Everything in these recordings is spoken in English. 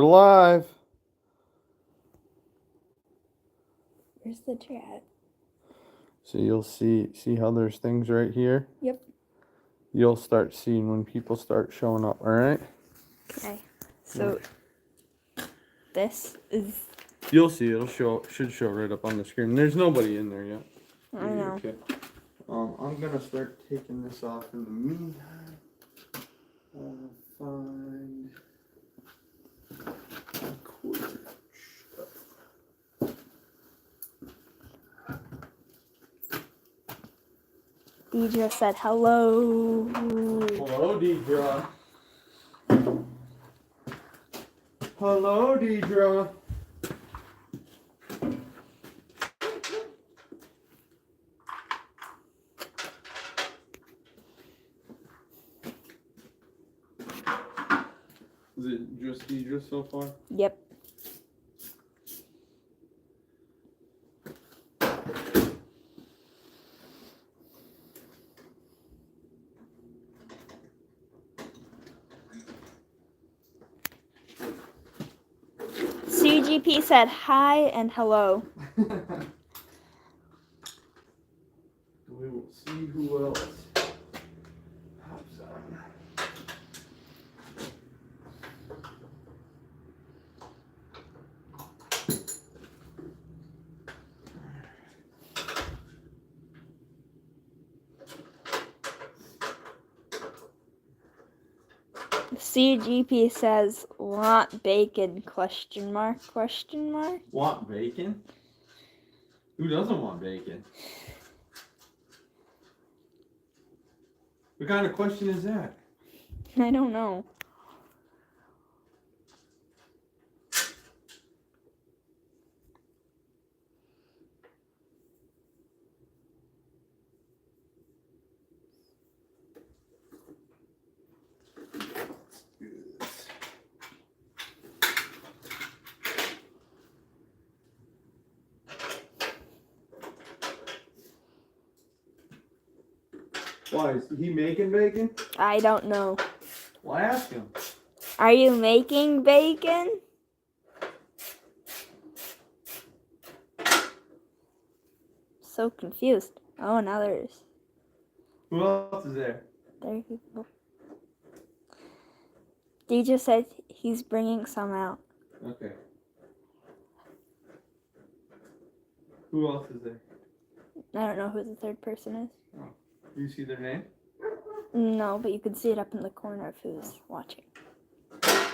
We're live. Where's the chat? So you'll see how there's things right here. Yep. You'll start seeing when people start showing up. All right. Okay. So this is. You'll see. Should show right up on the screen. There's nobody in there yet. I know. Okay. I'm gonna start taking this off in the meantime. Find cord. Deidre said hello. Hello, Deidre. Hello, Deidre. Is it just Deidre so far? Yep. CGP said hi and hello. We will see who else hops on. CGP says want bacon ? Want bacon? Who doesn't want bacon? What kind of question is that? I don't know. Why, is he making bacon? I don't know. Well, ask him. Are you making bacon? So confused. Oh, now there's. Who else is there? There you go. DJ said he's bringing some out. Okay. Who else is there? I don't know who the third person is. Oh, do you see their name? No, but you can see it up in the corner of who's watching. Well,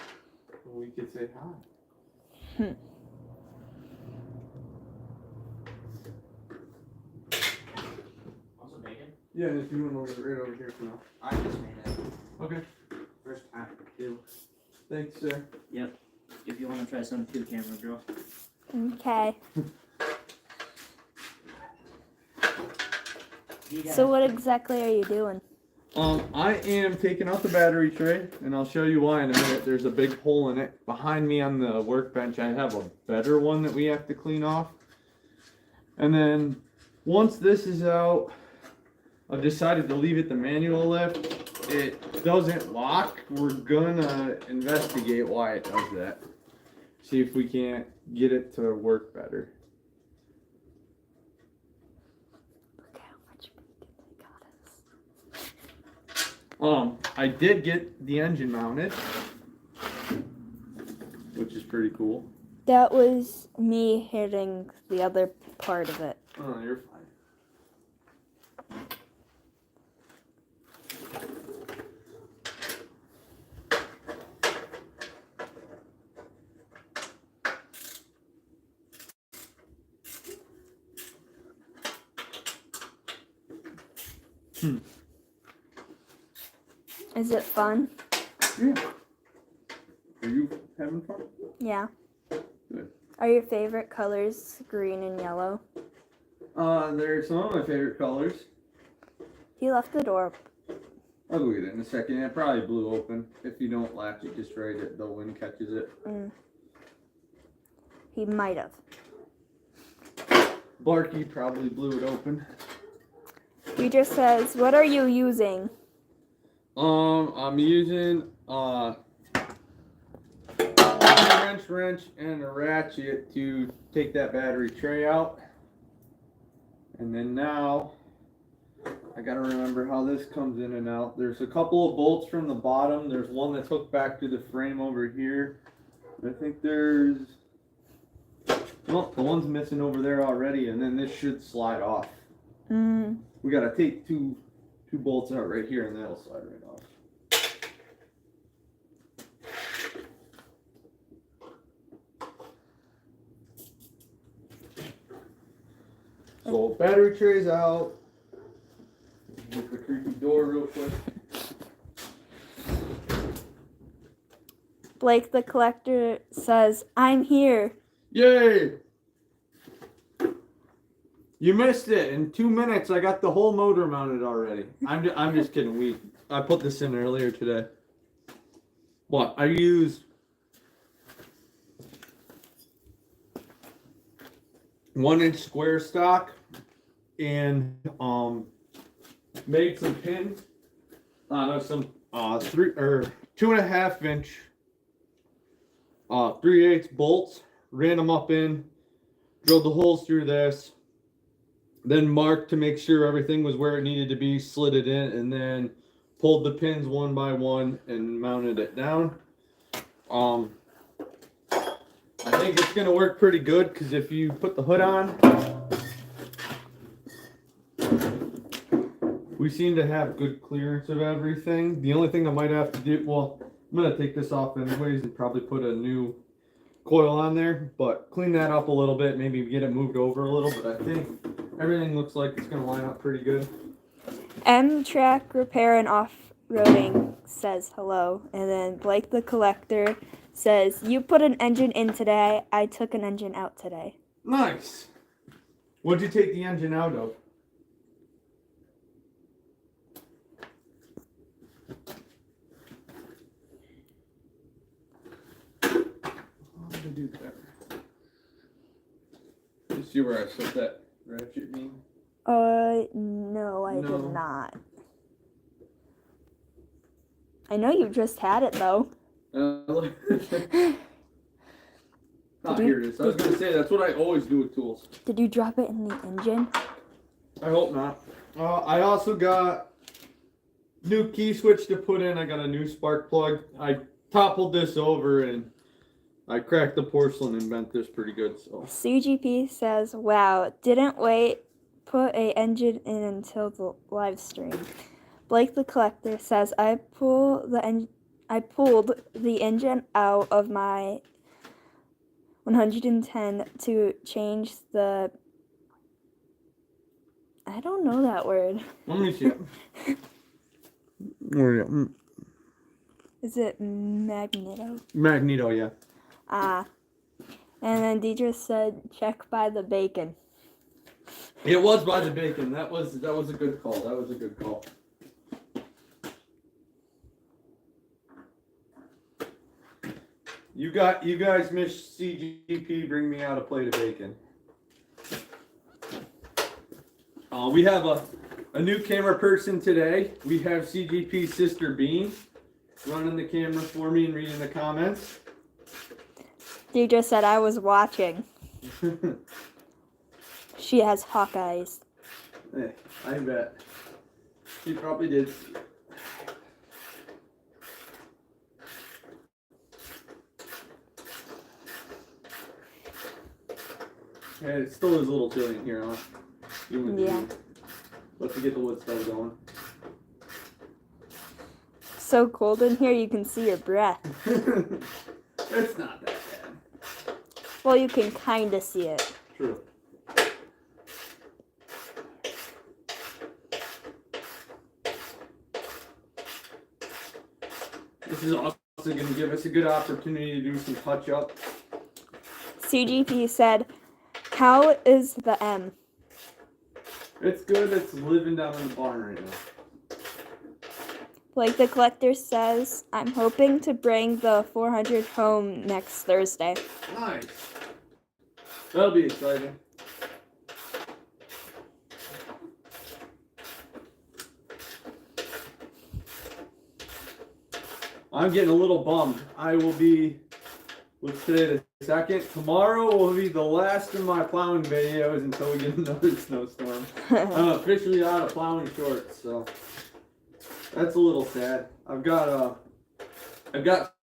we could say hi. Also bacon? Yeah, there's one right over here for now. I just made it. Okay. First time, too. Thanks, sir. Yep. If you want to try some too, camera girl. Okay. So what exactly are you doing? I am taking out the battery tray, and I'll show you why in a minute. There's a big hole in it. Behind me on the workbench, I have a better one that we have to clean off. And then, once this is out, I've decided to leave it the manual lift. It doesn't lock. We're gonna investigate why it does that. See if we can't get it to work better. Look how much bacon they got us. I did get the engine mounted, which is pretty cool. That was me hitting the other part of it. Oh, you're fine. Is it fun? Yeah. Are you having fun? Yeah. Good. Are your favorite colors green and yellow? They're some of my favorite colors. He left the door. I'll go get it in a second. It probably blew open. If you don't latch it just right, the wind catches it. He might have. Barky probably blew it open. He just says, "What are you using?" I'm using Torx wrench and a ratchet to take that battery tray out. And then now, I gotta remember how this comes in and out. There's a couple of bolts from the bottom. There's one that's hooked back to the frame over here. I think there's, well, the one's missing over there already, and then this should slide off. Mm. We gotta take two bolts out right here, and that'll slide right off. So battery tray's out. Get the creepy door real quick. Blake the collector says, I'm here. Yay! You missed it. In 2 minutes, I got the whole motor mounted already. I'm just kidding. I put this in earlier today. What? I used 1-inch square stock and made some pins. Some 2.5 inch 3/8 bolts. Ran them up in, drilled the holes through this, then marked to make sure everything was where it needed to be, slid it in, and then pulled the pins one by one and mounted it down. I think it's gonna work pretty good because if you put the hood on, we seem to have good clearance of everything. The only thing I might have to do, well, I'm gonna take this off anyways and probably put a new coil on there, but clean that up a little bit, maybe get it moved over a little, but I think everything looks like it's gonna line up pretty good. M-Track Repair and Off-Roading says hello. And then Blake the collector says, you put an engine in today. I took an engine out today. Nice. What'd you take the engine out of? How did I do that? You see where I set that ratchet beam? No, I No. did not. I know you just had it though. Here it is. I was gonna say that's what I always do with tools. Did you drop it in the engine? I hope not. I also got new key switch to put in. I got a new spark plug. I toppled this over and I cracked the porcelain and bent this pretty good. So CGP says, wow, didn't wait, put a engine in until the live stream. Blake the collector says, I pulled the engine out of my 110 to change the, I don't know that word. let me see it. Where is it? Is it magneto? Magneto, yeah. And then Deidre said, check by the bacon. It was by the bacon. That was a good call. That was a good call. You guys missed CGP. Bring me out a plate of bacon. We have a new camera person today. We have CGP's sister Bean running the camera for me and reading the comments. Deidre said, I was watching. She has hawk eyes. I bet. She probably did. Yeah, it still is a little chilly in here, huh? Yeah. Let's get the wood stove going. So cold in here you can see your breath. It's not that bad. Well, you can kind of see it. True. This is also going to give us a good opportunity to do some touch-up. CGP said, how is the M? It's good. It's living down in the barn right now. Like the collector says, I'm hoping to bring the 400 home next Thursday. Nice. That'll be exciting. I'm getting a little bummed. I will be What's today, the 2nd? Tomorrow will be the last of my plowing videos until we get another snowstorm. I'm officially out of plowing shorts, so that's a little sad. I've got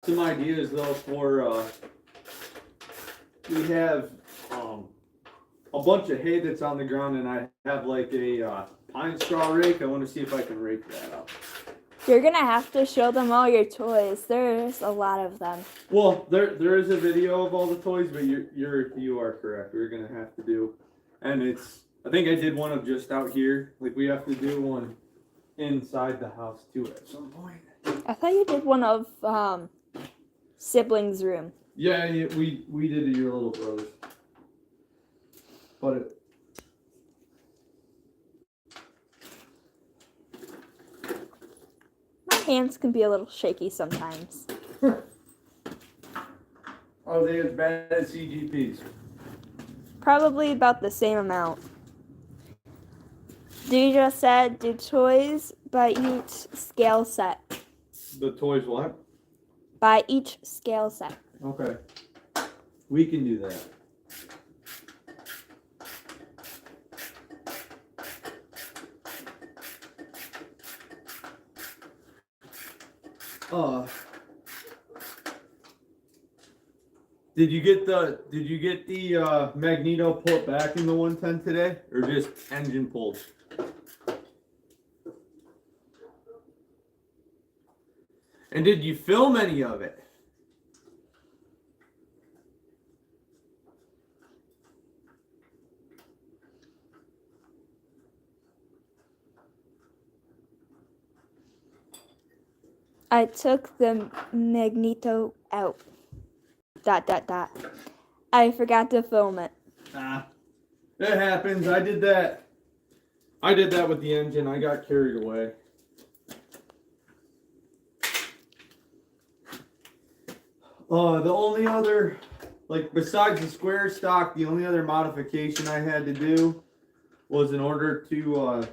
some ideas though for we have a bunch of hay that's on the ground, and I have like a pine straw rake. I want to see if I can rake that up. You're gonna have to show them all your toys. There's a lot of them. Well, there is a video of all the toys, but you are correct. We're gonna have to do, and I think I did one of just out here. Like we have to do one inside the house too at some point. I thought you did one of siblings' room. Yeah, we did to your little brothers, but My hands can be a little shaky sometimes. are they as bad as CGPs? Probably about the same amount. Deidre said, do toys by each scale set. The toys what? By each scale set. Okay, we can do that. Did you get the magneto put back in the 110 today, or just engine pulled? And did you film any of it? I took the magneto out. ... I forgot to film it. It happens. I did that with the engine. I got carried away. The only other, like besides the square stock, the only other modification I had to do was in order to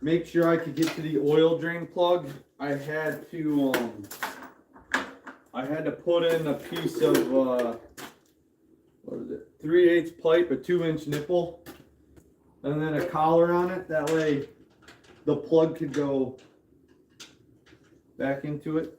make sure I could get to the oil drain plug, I had to put in a piece of what is it? 3/8 pipe, a 2-inch nipple, and then a collar on it. That way the plug could go back into it.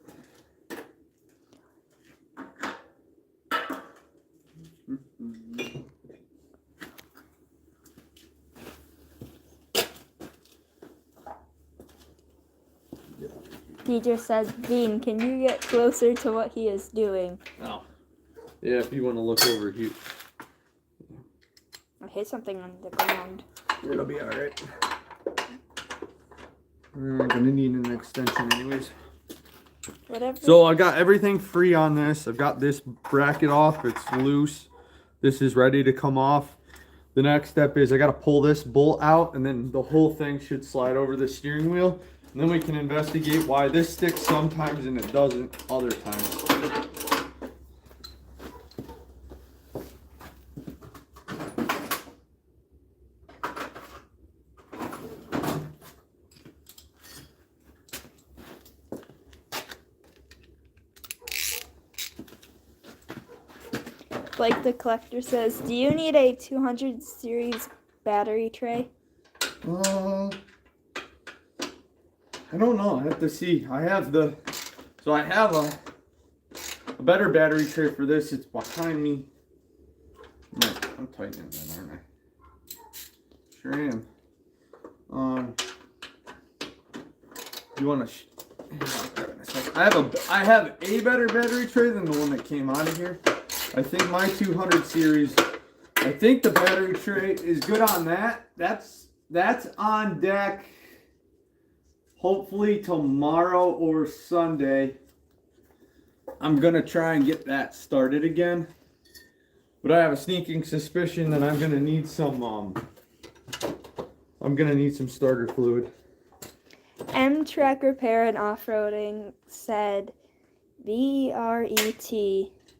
Deidre said, Dean, can you get closer to what he is doing? Oh. Yeah, if you want to look over here. I hit something on the ground. It'll be alright. We're gonna need an extension anyways. Whatever. So I got everything free on this. I've got this bracket off. It's loose. This is ready to come off. The next step is I gotta pull this bolt out, and then the whole thing should slide over the steering wheel. And then we can investigate why this sticks sometimes and it doesn't other times. Like the collector says, do you need a 200 series battery tray? I don't know. I have to see. I have a better battery tray for this. It's behind me. No, I'm tightening that, aren't I? Sure am. You want to? I have a better battery tray than the one that came out of here. I think my 200 series. I think the battery tray is good on that. That's on deck. Hopefully tomorrow or Sunday. I'm gonna try and get that started again. But I have a sneaking suspicion that I'm gonna need some starter fluid. M-Track Repair and Off-Roading said BRET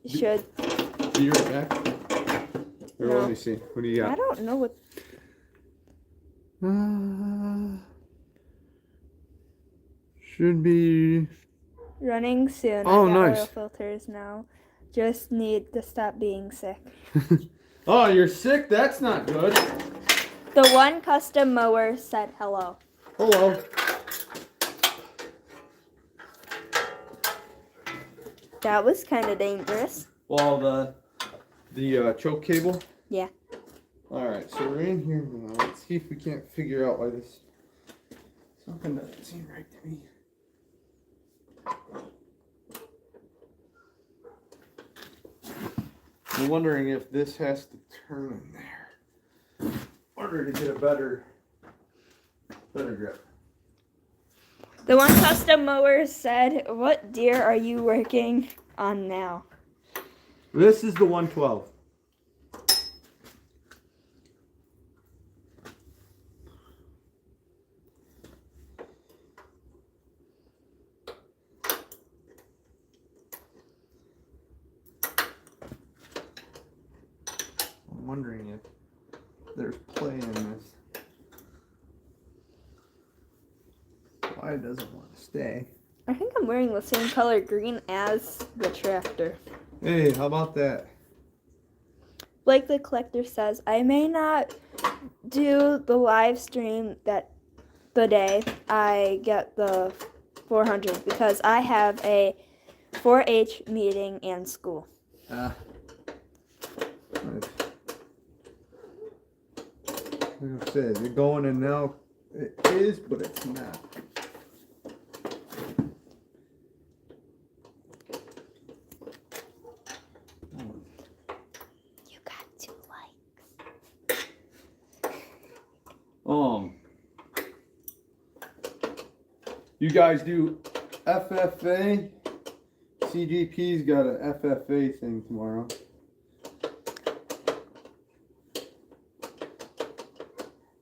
should... Be right back. Or No. let me see. What do you I got? don't know what... Should be... Running soon. Oh, I got nice. oil filters now. just need to stop being sick. Oh, you're sick? That's not good. The one custom mower said hello. Hello. That was kind of dangerous. Well, the choke cable? Yeah. Alright, so we're in here now. Let's see if we can't figure out why this... Something doesn't seem right to me. I'm wondering if this has to turn in there in order to get a better grip. The one custom mower said, "What deer are you working on now?" This is the 112. I'm wondering if there's play in this. Why it doesn't want to stay. I think I'm wearing the same color green as the tractor. Hey, how about that? Blake the Collector says, "I may not do the live stream that the day I get the 400 because I have a 4-H meeting and school." Nice. Like I said, you're going in now. It is, but it's not. You got 2 likes. You guys do FFA? CGP's got an FFA thing tomorrow.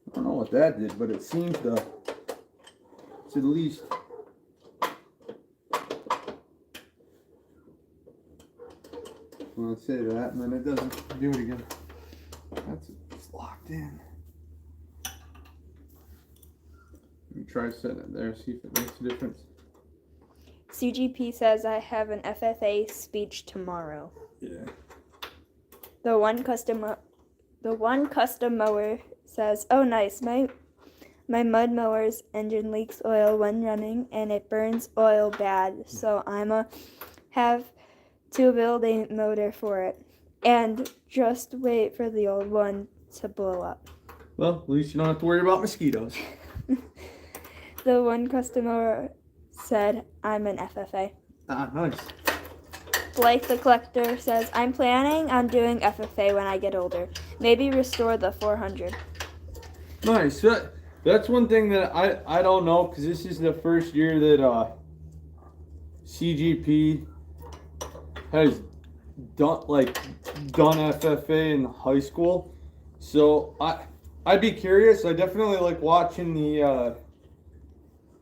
I don't know what that did, but it seems to. It's at least. Well, I say that, and then it doesn't do it again. It's locked in. Let me try setting it there, see if it makes a difference. CGP says, "I have an FFA speech tomorrow." Yeah. The one custom mower says, "Oh nice, my mud mower's engine leaks oil when running and it burns oil bad, so I'ma have to build a motor for it and just wait for the old one to blow up." Well, at least you don't have to worry about mosquitoes. The one custom mower said, "I'm an FFA." Ah, nice. Blake the Collector says, "I'm planning on doing FFA when I get older. Maybe restore the 400. Nice. That's one thing that I don't know, because this is the first year that CGP has done FFA in high school. So I'd be curious. I definitely like watching the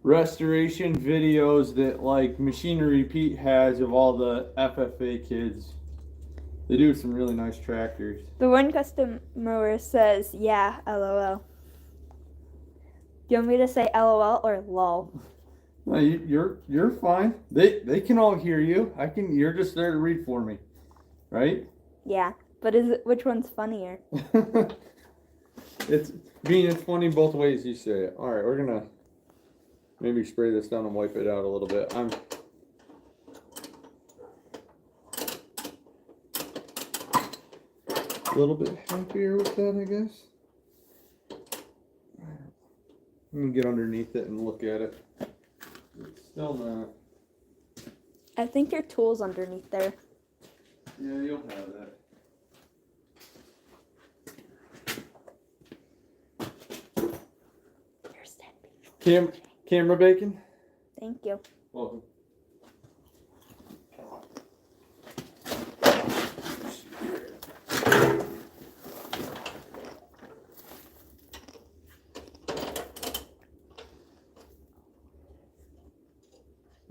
restoration videos that like Machinery Pete has of all the FFA kids. They do some really nice tractors. The one custom mower says, "Yeah, LOL." You want me to say LOL or LOL? No, you're fine. They can all hear you. You're just there to read for me, right? Yeah, but which one's funnier? It's funny both ways you say it. All right, we're gonna maybe spray this down and wipe it out a little bit. I'm a little bit happier with that, I guess. Let me get underneath it and look at it. It's still not. I think your tool's underneath there. Yeah, you'll have that. Camera bacon? Thank you. Welcome.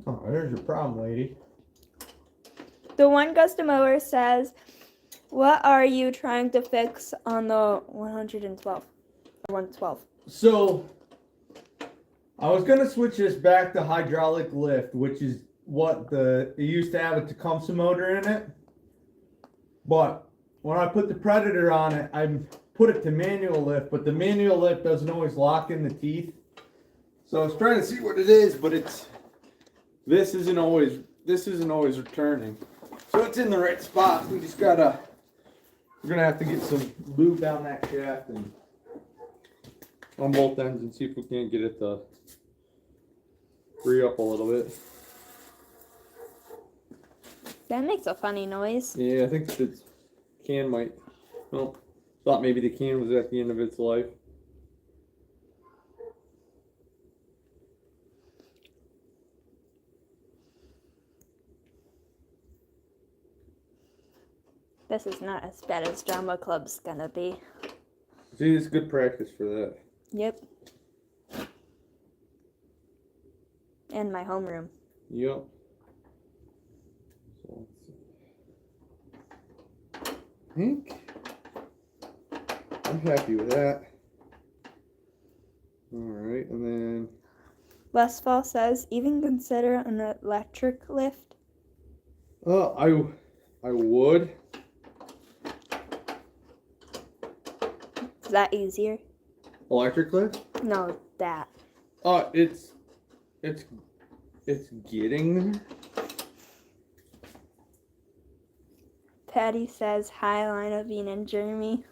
Oh, there's your problem, lady. The one custom mower says, "What are you trying to fix on the 112 or 112?" So, I was gonna switch this back to hydraulic lift, which is what it used to have a Tecumseh motor in it. But when I put the Predator on it, I put it to manual lift, but the manual lift doesn't always lock in the teeth. So I was trying to see what it is, but this isn't always returning. So it's in the right spot. We're gonna have to get some lube down that shaft and on both ends and see if we can't get it to free up a little bit. That makes a funny noise. Yeah, I think the can might. Well, thought maybe the can was at the end of its life. This is not as bad as drama club's gonna be. See, it's good practice for that. Yep. And my homeroom. Yep. So let's see. I think I'm happy with that. All right, and then Westfall says, even consider an electric lift. I would. Is that easier? Electric lift? No, that. It's getting there. Patty says, hi, Lina, Bean, and Jeremy.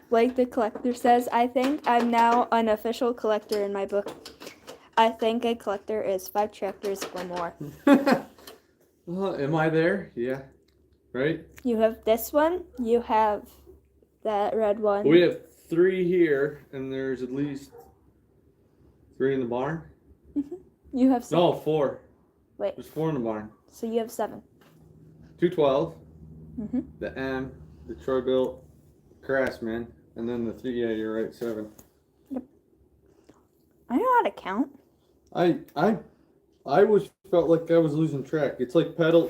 Blake the Collector says, I think I'm now an official collector in my book. I think a collector is 5 tractors or more. Well, am I there? Yeah. Right? You have this one. You have that red one. We have 3 here, and there's at least 3 in the barn. You have 7. No, 4. Wait. There's 4 in the barn. So you have 7. 212. Mm-hmm. The M, the Troy-Bilt, Craftsman, and then the 3. Yeah, you're right. 7. I know how to count. I was felt like I was losing track. It's like pedal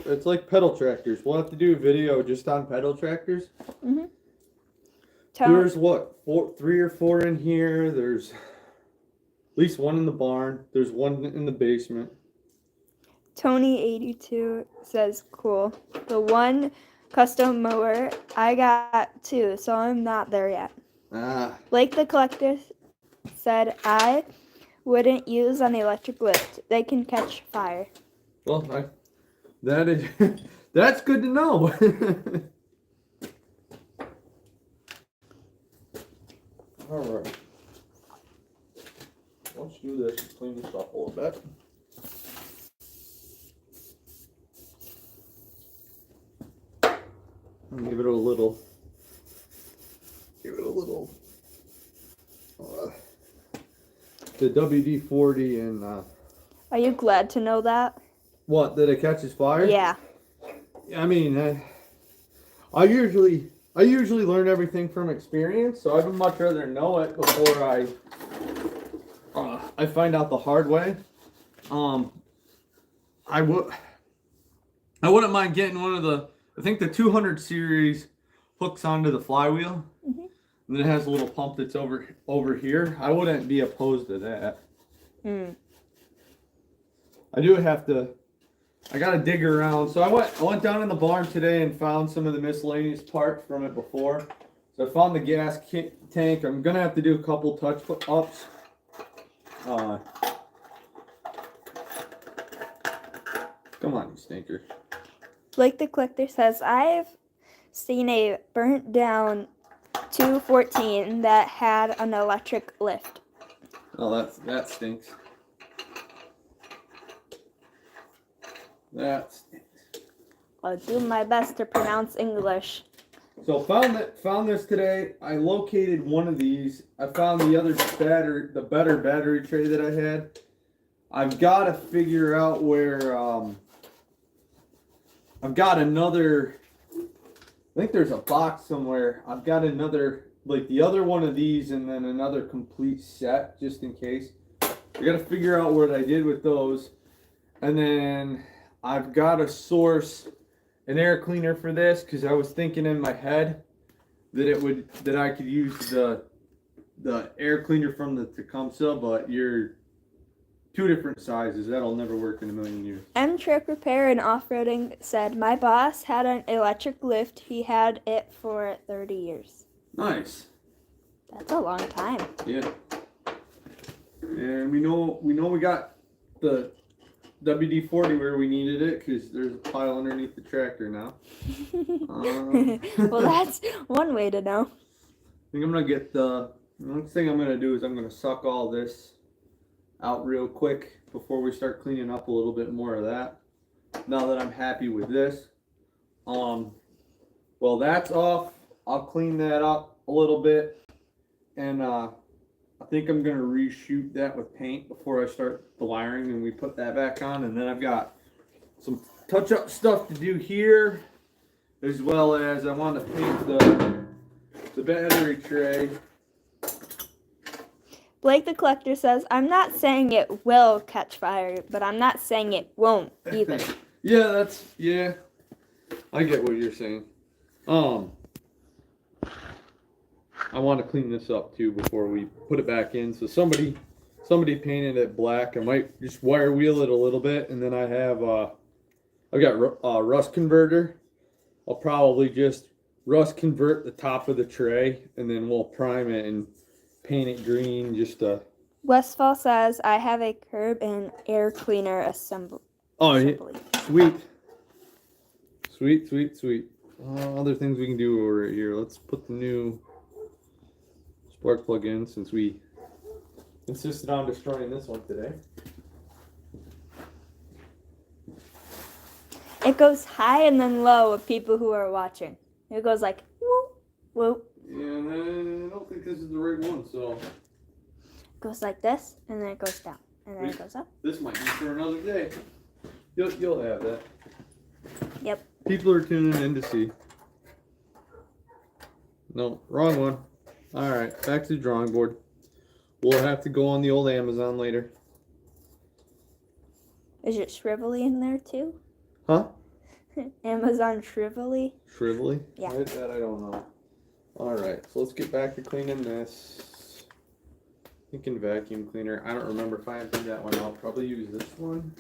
tractors. We'll have to do a video just on pedal tractors. Mm-hmm. There's what, 3 or 4 in here. There's at least 1 in the barn. There's 1 in the basement. Tony82 says, cool. The one custom mower, I got 2, so I'm not there yet. Blake the Collector said, I wouldn't use an electric lift. They can catch fire. Well, that is that's good to know. All right. Let's do this and clean this up a little bit. And give it a little. The WD-40 and Are you glad to know that? what, that it catches fire? Yeah. I mean, I usually learn everything from experience, so I'd much rather know it before I find out the hard way. I wouldn't mind getting one of the, I think the 200 series hooks onto the flywheel, and then it has a little pump that's over here. I wouldn't be opposed to that. I gotta dig around. So I went down in the barn today and found some of the miscellaneous parts from it before. So I found the gas tank. I'm gonna have to do a couple touch ups. Come on, you stinker. Blake the Collector says, I've seen a burnt down 214 that had an electric lift. Oh, that stinks. That stinks. I'll do my best to pronounce English. So found this today. I located one of these. I found the better battery tray that I had. I've got to figure out where. I've got another. I think there's a box somewhere. I've got another, like the other one of these, and then another complete set just in case. I got to figure out what I did with those, and then I've got to source an air cleaner for this because I was thinking in my head that I could use the air cleaner from the Tecumseh, but 2 different sizes. That'll never work in a million years. M Truck Repair and Off-Roading said, my boss had an electric lift. He had it for 30 years. Nice. That's a long time. Yeah. And we know we got the WD-40 where we needed it because there's a pile underneath the tractor now. Well, that's one way to know. I think I'm gonna get the next thing I'm gonna do is I'm gonna suck all this out real quick before we start cleaning up a little bit more of that. Now that I'm happy with this, well, that's off. I'll clean that up a little bit, and I think I'm gonna reshoot that with paint before I start the wiring and we put that back on. And then I've got some touch-up stuff to do here, as well as I want to paint the battery tray. Blake the Collector says, I'm not saying it will catch fire, but I'm not saying it won't either. Yeah, I get what you're saying. I want to clean this up too before we put it back in. So somebody painted it black. I might just wire wheel it a little bit, and then I have I've got a rust converter. I'll probably just rust convert the top of the tray, and then we'll prime it and paint it green just to. Westfall says, I have a curb and air cleaner assembly. Oh, yeah. Sweet. Other things we can do over here. Let's put the new spark plug in since we insisted on destroying this one today. It goes high and then low with people who are watching. It goes like, whoop, whoop. Yeah, and then I don't think this is the right one, so. It goes like this, and then it goes down, and then it goes up. This might be for another day. You'll have that. Yep. People are tuning in to see. No, wrong one. Alright, back to the drawing board. We'll have to go on the old Amazon later. Is it shrivelly in there too? Huh? Amazon shrivelly? Shrivelly? Yeah. That I don't know. Alright, so let's get back to cleaning this. Thinking vacuum cleaner. I don't remember if I emptied that one. I'll probably use this one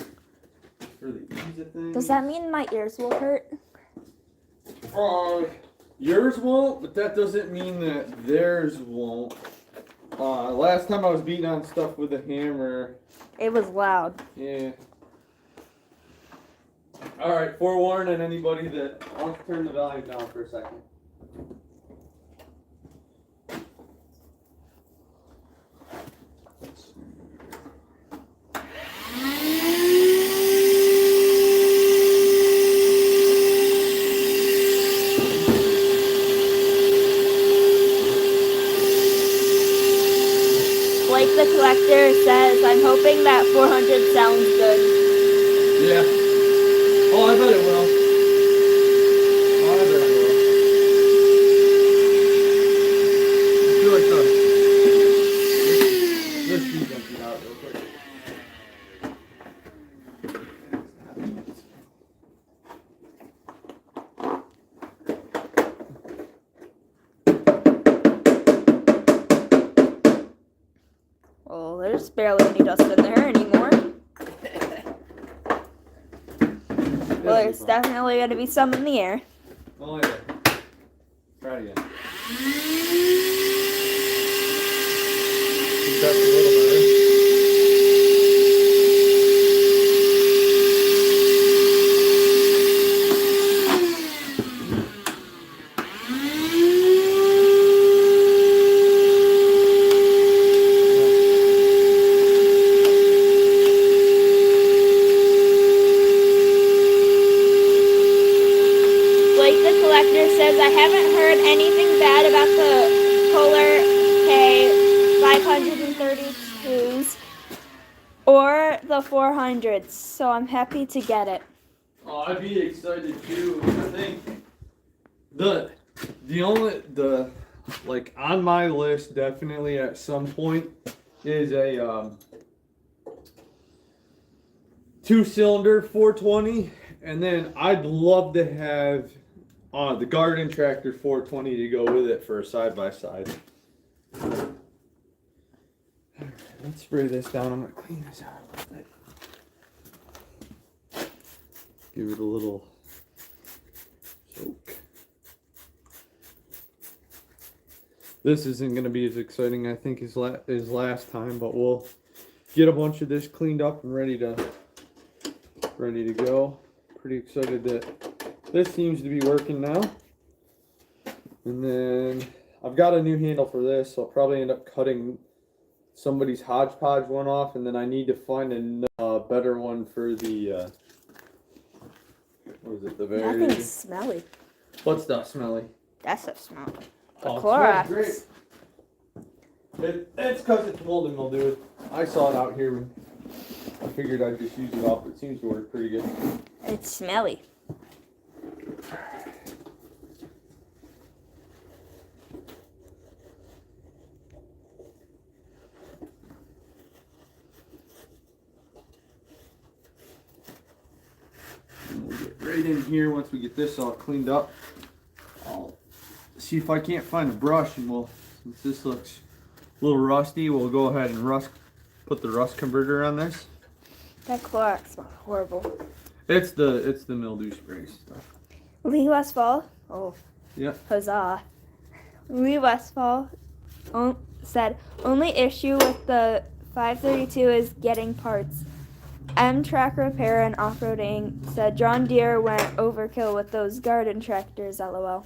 for the ease of things. Does that mean my ears will hurt? Yours won't, but that doesn't mean that theirs won't. Last time I was beating on stuff with a hammer. It was loud. Yeah. Alright, forewarning anybody that wants to turn the volume down for a second. Blake the Collector says, I'm hoping that 400 sounds good. Yeah. Oh, I bet it will. I bet it will. I feel like this needs emptied out real quick. Well, there's barely any dust in there anymore. Well, there's definitely going to be some in the air. Oh, yeah. Try it again. That's a little better. Blake the Collector says, I haven't heard anything bad about the Polar K532s or the 400s, so I'm happy to get it. Oh, I'd be excited too. I think the like on my list definitely at some point is a 2-cylinder 420, and then I'd love to have the garden tractor 420 to go with it for a side-by-side. Alright, let's spray this down. I'm gonna clean this out. Give it a little soak. This isn't going to be as exciting, I think, as last time, but we'll get a bunch of this cleaned up and ready to go. Pretty excited that this seems to be working now. And then I've got a new handle for this, so I'll probably end up cutting somebody's hodgepodge one off, and then I need to find a better one for the what was it, the very... Nothing's smelly. What's that smelly? That's so smelly. The Oh, it Clorox. smells great. It's because it's mold and mildew. I saw it out here. I figured I'd just use it up. It seems to work pretty good. It's smelly. And we'll get right in here once we get this all cleaned up. I'll see if I can't find a brush, and since this looks a little rusty, we'll go ahead and put the rust converter on this. That Clorox smells horrible. It's the mildew spray stuff. Lee Westfall. Oh. Yeah. Huzzah. Lee Westfall said, only issue with the 532 is getting parts. M-Track Repair and Off-Roading said John Deere went overkill with those garden tractors, lol.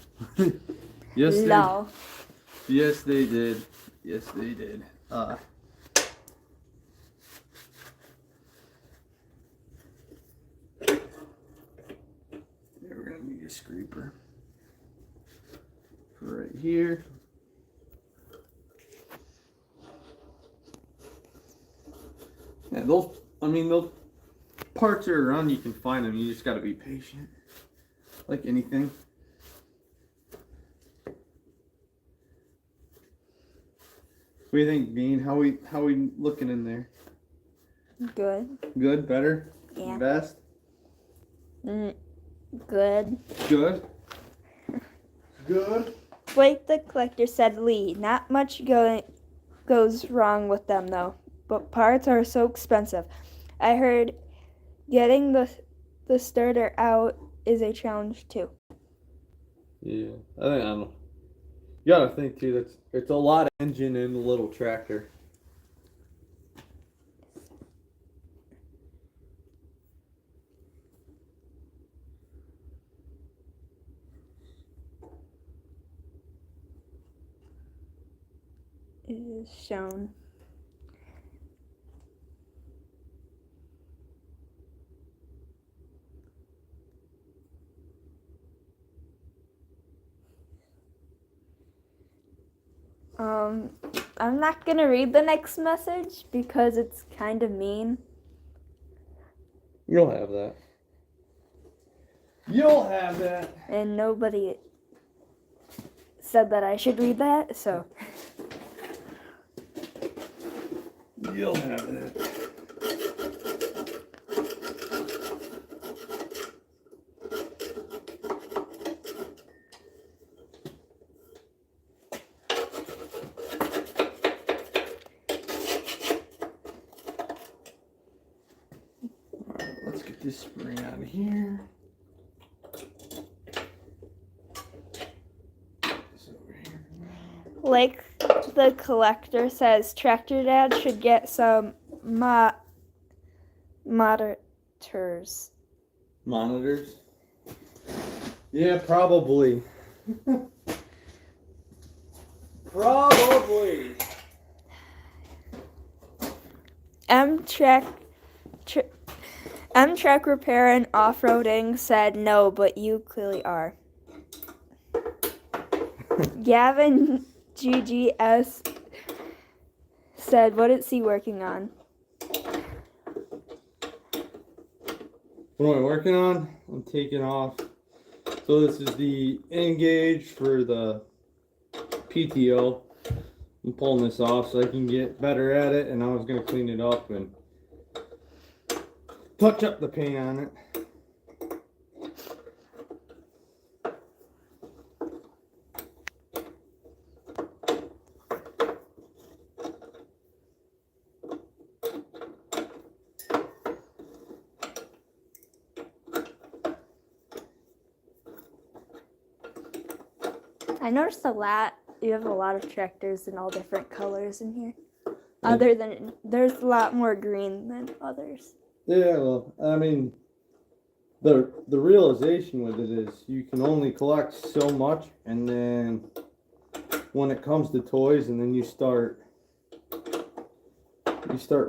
Yes, Lol. Yes, they did. Yes, they did. We're gonna need a scraper for right here. Yeah, those parts are around. You can find them. You just gotta be patient, like anything. What do you think, Bean? How we looking in there? Good. Good, better, Yeah. best, Good. good, good. Blake the Collector said, Lee, not much goes wrong with them though, but parts are so expensive. I heard getting the starter out is a challenge too. Yeah, I don't know. You gotta think too. It's a lot of engine in a little tractor. It is shown. I'm not gonna read the next message because it's kind of mean. You'll have that. You'll have that. And nobody said that I should read that, so. You'll have that. Let's get this spring out of here. This over here. Like the Collector says, Tractor Dad should get some monitors. Monitors? Yeah, probably. Probably. M-Track Repair and Off-Roading said no, but you clearly are. Gavin GGS said, what is he working on? What am I working on? I'm taking off. So this is the N-Gauge for the PTO. I'm pulling this off so I can get better at it, and I was going to clean it up and touch up the paint on it. I noticed a lot. You have a lot of tractors in all different colors in here. Yeah. Other than there's a lot more green than others. Yeah, well, I mean, the realization with it is you can only collect so much, and then when it comes to toys, and then you start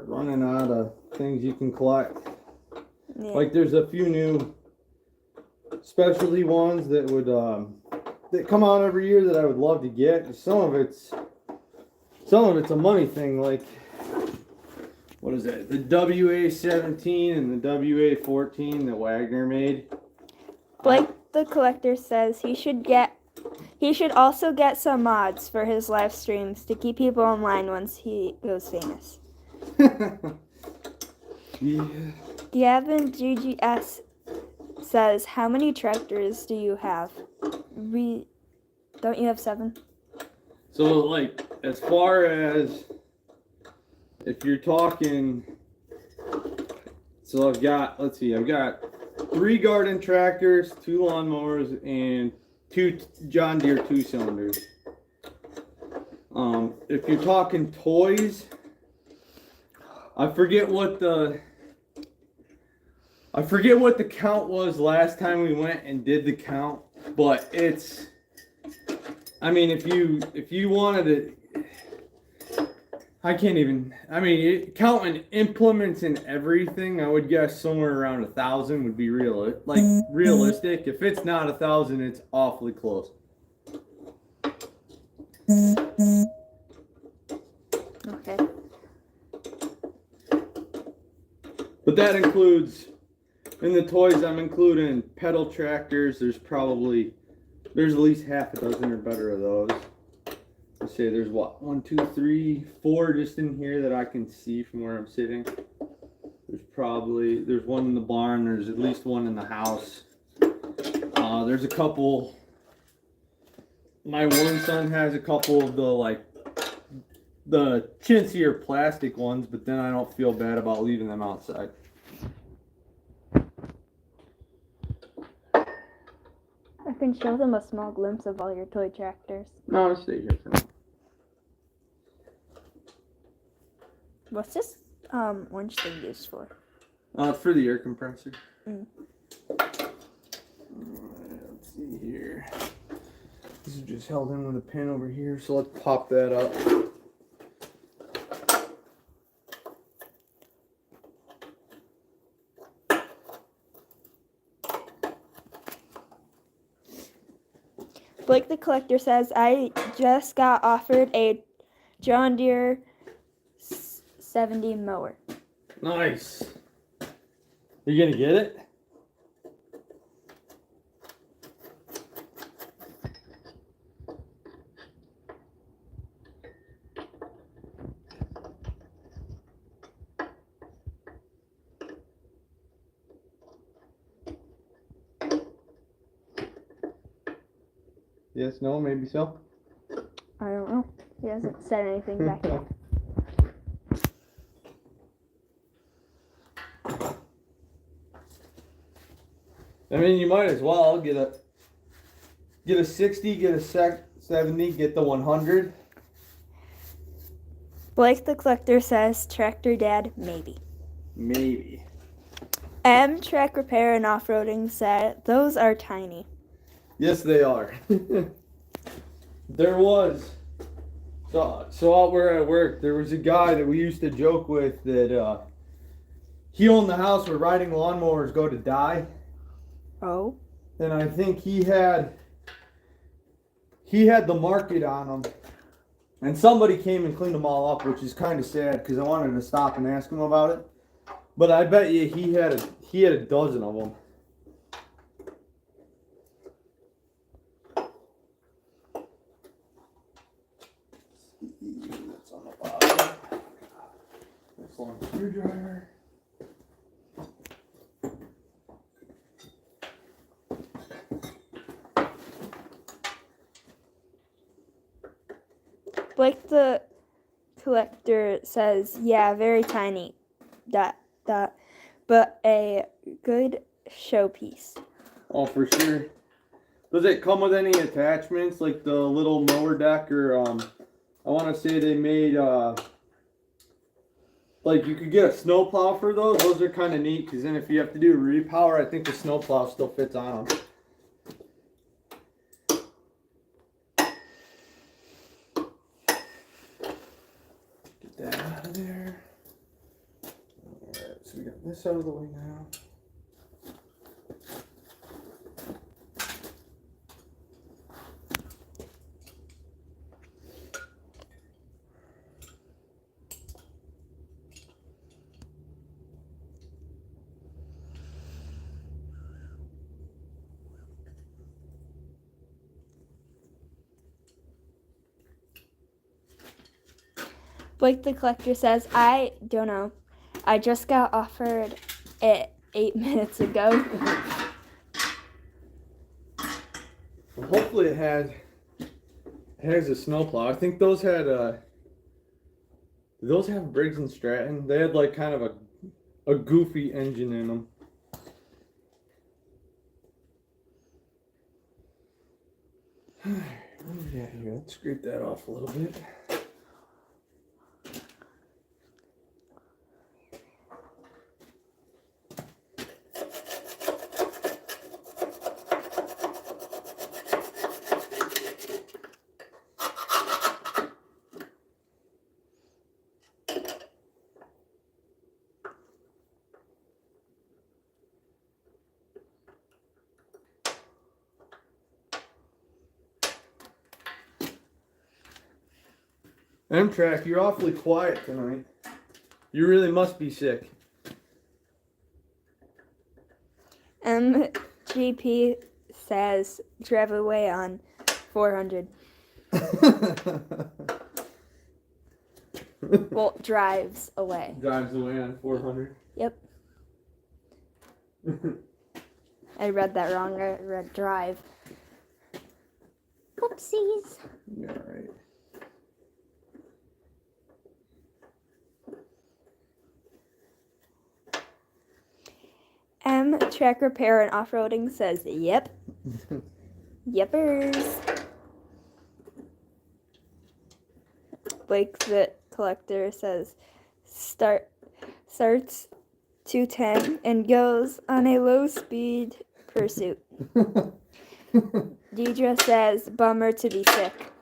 running out of things you can collect. Yeah. Like there's a few new specialty ones that would that come out every year that I would love to get. Some of it's a money thing, like what is that? The WA-17 and the WA-14 that Wagner made. Blake the Collector says he should also get some mods for his live streams to keep people online once he goes famous. Yeah. Gavin GGS says, how many tractors do you have? Don't you have 7? So like as far as if you're talking, so I've got 3 garden tractors, 2 lawnmowers, and 2 John Deere 2-cylinders. If you're talking toys, I forget what the count was last time we went and did the count, but it's, I mean, if you wanted to, I can't even, I mean, counting implements and everything, I would guess somewhere around 1,000 would be realistic. If it's not 1,000, it's awfully close. Okay. But that includes, in the toys, I'm including pedal tractors. There's at least half a dozen or better of those. Let's say there's 1, 2, 3, 4 just in here that I can see from where I'm sitting. There's one in the barn. There's at least one in the house. There's a couple. My one son has a couple of the chintzier plastic ones, but then I don't feel bad about leaving them outside. I can show them a small glimpse of all your toy tractors. No, I'll stay here for now. What's this orange thing used for? For the air compressor. Mm. Let's see here. This is just held in with a pin over here, so let's pop that up. Blake the Collector says, I just got offered a John Deere 70 mower. Nice. You gonna get it? Yes, no, maybe so. I don't know. He hasn't said anything back yet. I mean, you might as well get a 60, get a 70, get the 100. Blake the Collector says, Tractor Dad, maybe. Maybe. M Track Repair and Off-Roading said, those are tiny. Yes, they are. There was. So out where I work, there was a guy that we used to joke with that he owned the house where riding lawnmowers go to die. Oh? And I think he had the market on them. And somebody came and cleaned them all up, which is kind of sad because I wanted to stop and ask him about it. But I bet you he had a dozen of them. That's on the bottom. This long screwdriver. Blake the Collector says, yeah, very tiny. ... But a good showpiece. Oh, for sure. Does it come with any attachments like the little mower deck or I want to say they made like you could get a snowplow for those. Those are kind of neat because then if you have to do a repower, I think the snowplow still fits on them. Get that out of there. Alright, so we got this out of the way now. Blake the Collector says, I don't know. I just got offered it 8 minutes ago. Well, hopefully it has a snowplow. I think those had do those have Briggs and Stratton? They had like kind of a goofy engine in them. What do we got here? Let's scrape that off a little bit. M-Track, you're awfully quiet tonight. You really must be sick. MGP says, drive away on 400. Well, drives away. Drives away on 400. Yep. I read that wrong. I read drive. Whoopsies. Yeah, right. Track Repair and Off-Roading says, yep. Yepers. Blake the Collector says, starts 210 and goes on a low-speed pursuit. Deidre says, bummer to be sick.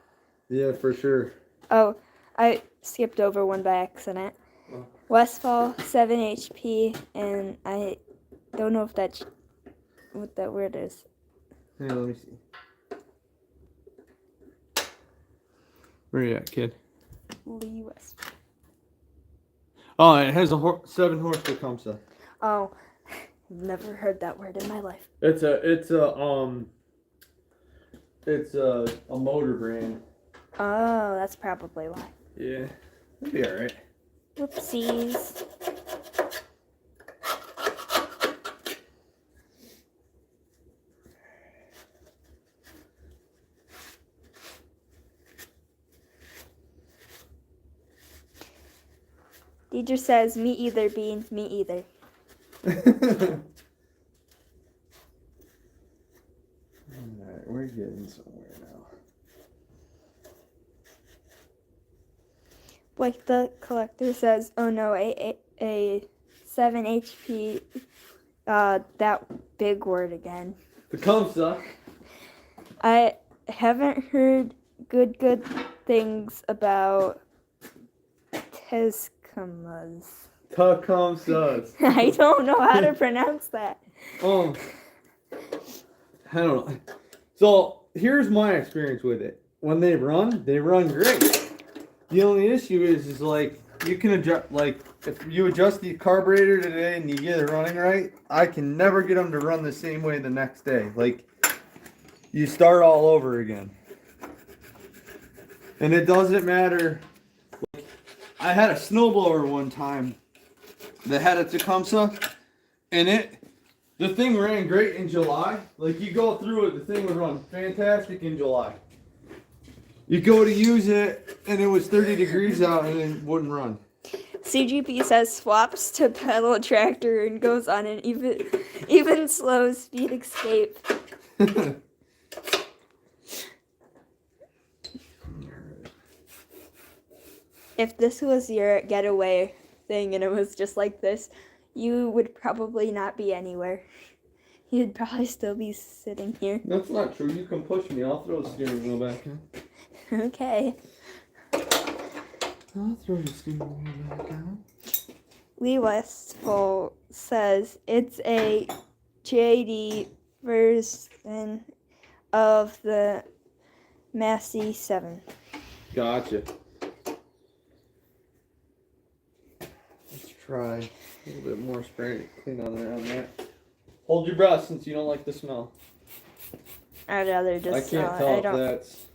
Yeah, for sure. Oh, I skipped over one by accident. Oh. Westfall, 7 HP, and I don't know if that's what that word is. Hey, let me see. Where you at, kid? Lee Westfall. Oh, it has a 7 horse Tecumseh. Oh, never heard that word in my life. It's a motor brand. Oh, that's probably why. Yeah, it'll be all right. Whoopsies. Deidre says, me either, Bean, me either. Alright, we're getting somewhere now. Like the Collector says, oh no, a 7 HP, that big word again. Tecumseh. I haven't heard good things about Tecumsehs. Tecumsehs. I don't know how to pronounce that. I don't know. So here's my experience with it. When they run great. The only issue is like you can adjust, like if you adjust the carburetor today and you get it running right, I can never get them to run the same way the next day. Like you start all over again. And it doesn't matter. Like, I had a snowblower one time that had a Tecumseh, and the thing ran great in July. Like you go through it, the thing would run fantastic in July. You go to use it, and it was 30 degrees out, and it wouldn't run. CGP says swaps to pedal tractor and goes on an even slow speed escape. if this was your getaway thing and it was just like this, you would probably not be anywhere. You'd probably still be sitting here. That's not true. You can push me. I'll throw the steering wheel back in. Okay. I'll throw the steering wheel back on. Lee Westfall says it's a JD version of the Massey 7. Gotcha. Let's try a little bit more spray to clean on around that. Hold your breath since you don't like the smell. I'd rather just I can't smell tell it. if that's.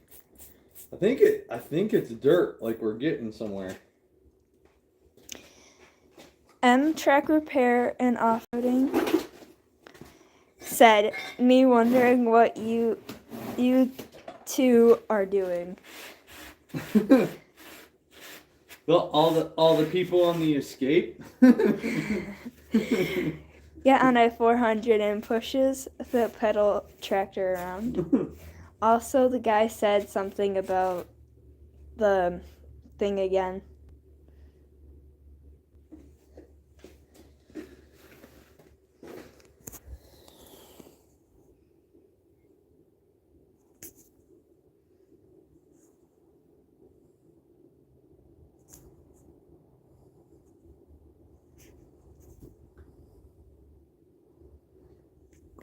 I think it's dirt. Like we're getting somewhere. Track Repair and Offroading said, me wondering what you two are doing. Well, all the people on the escape. Get on a 400 and pushes the pedal tractor around. Also, the guy said something about the thing again.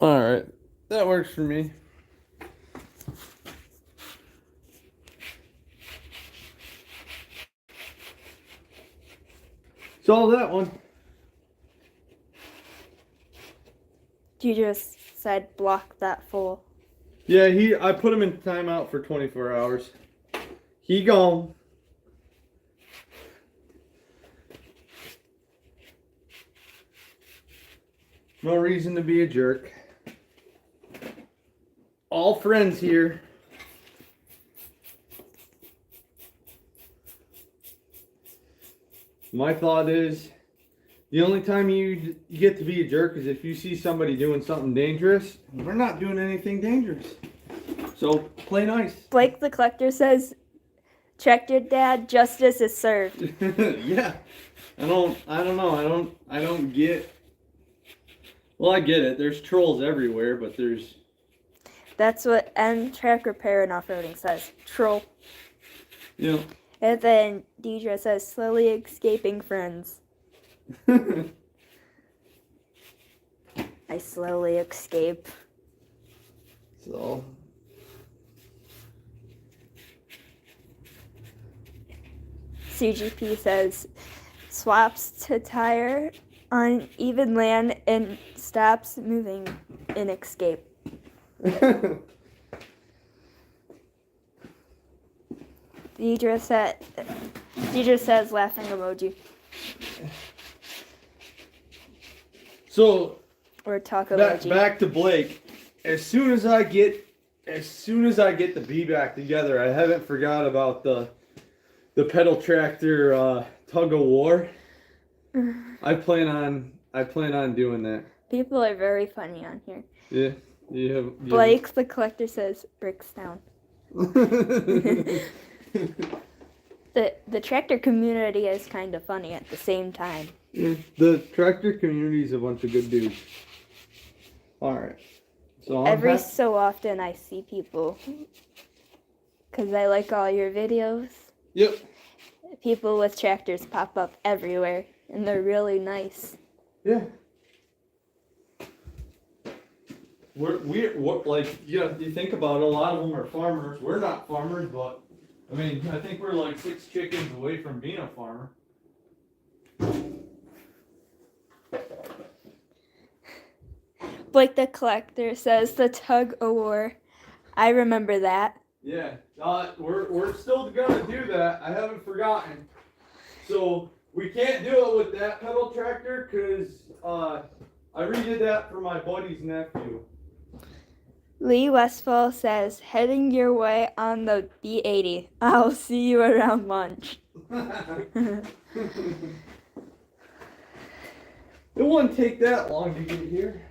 All right, that works for me. Solve that one. You just said block that full. Yeah, I put him in timeout for 24 hours. He gone. No reason to be a jerk. All friends here. My thought is, the only time you get to be a jerk is if you see somebody doing something dangerous. We're not doing anything dangerous. So play nice. Blake the Collector says, check your dad, justice is served. Yeah. I don't know. I don't get. Well, I get it. There's trolls everywhere, but there's. That's what Track Repair and Offroading says. Troll. You know. And then Deidre says, slowly escaping friends. I slowly escape. So. CGP says, swaps to tire on even land and stops moving in escape. Deidre says laughing emoji. So Or talk emoji. back to Blake. As soon as I get the bee back together, I haven't forgot about the pedal tractor tug of war. I plan on doing that. People are very funny on here. Yeah. Blake the Collector says bricks down. The tractor community is kind of funny at the same time. Yeah, the tractor community is a bunch of good dudes. All right. So Every so often I see people, because I like all your videos. Yep. People with tractors pop up everywhere, and they're really nice. Yeah. We're like, you think about it, a lot of them are farmers. We're not farmers, but I mean, I think we're like 6 chickens away from being a farmer. Blake the Collector says the tug of war. I remember that. Yeah, we're still gonna do that. I haven't forgotten. So we can't do it with that pedal tractor because I redid that for my buddy's nephew. Lee Westfall says, heading your way on the B80. I'll see you around lunch. It wouldn't take that long to get here.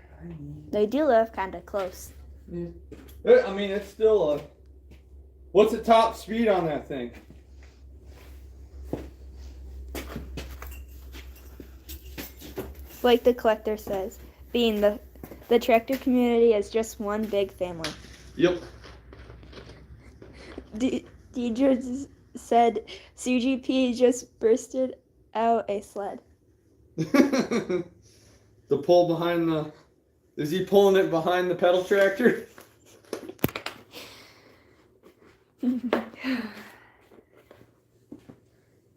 They do live kind of close. Yeah. I mean, it's still what's the top speed on that thing? Like the collector says, being the tractor community is just one big family. Yep. Deidre said CGP just bursted out a sled. The pull behind the. Is he pulling it behind the pedal tractor?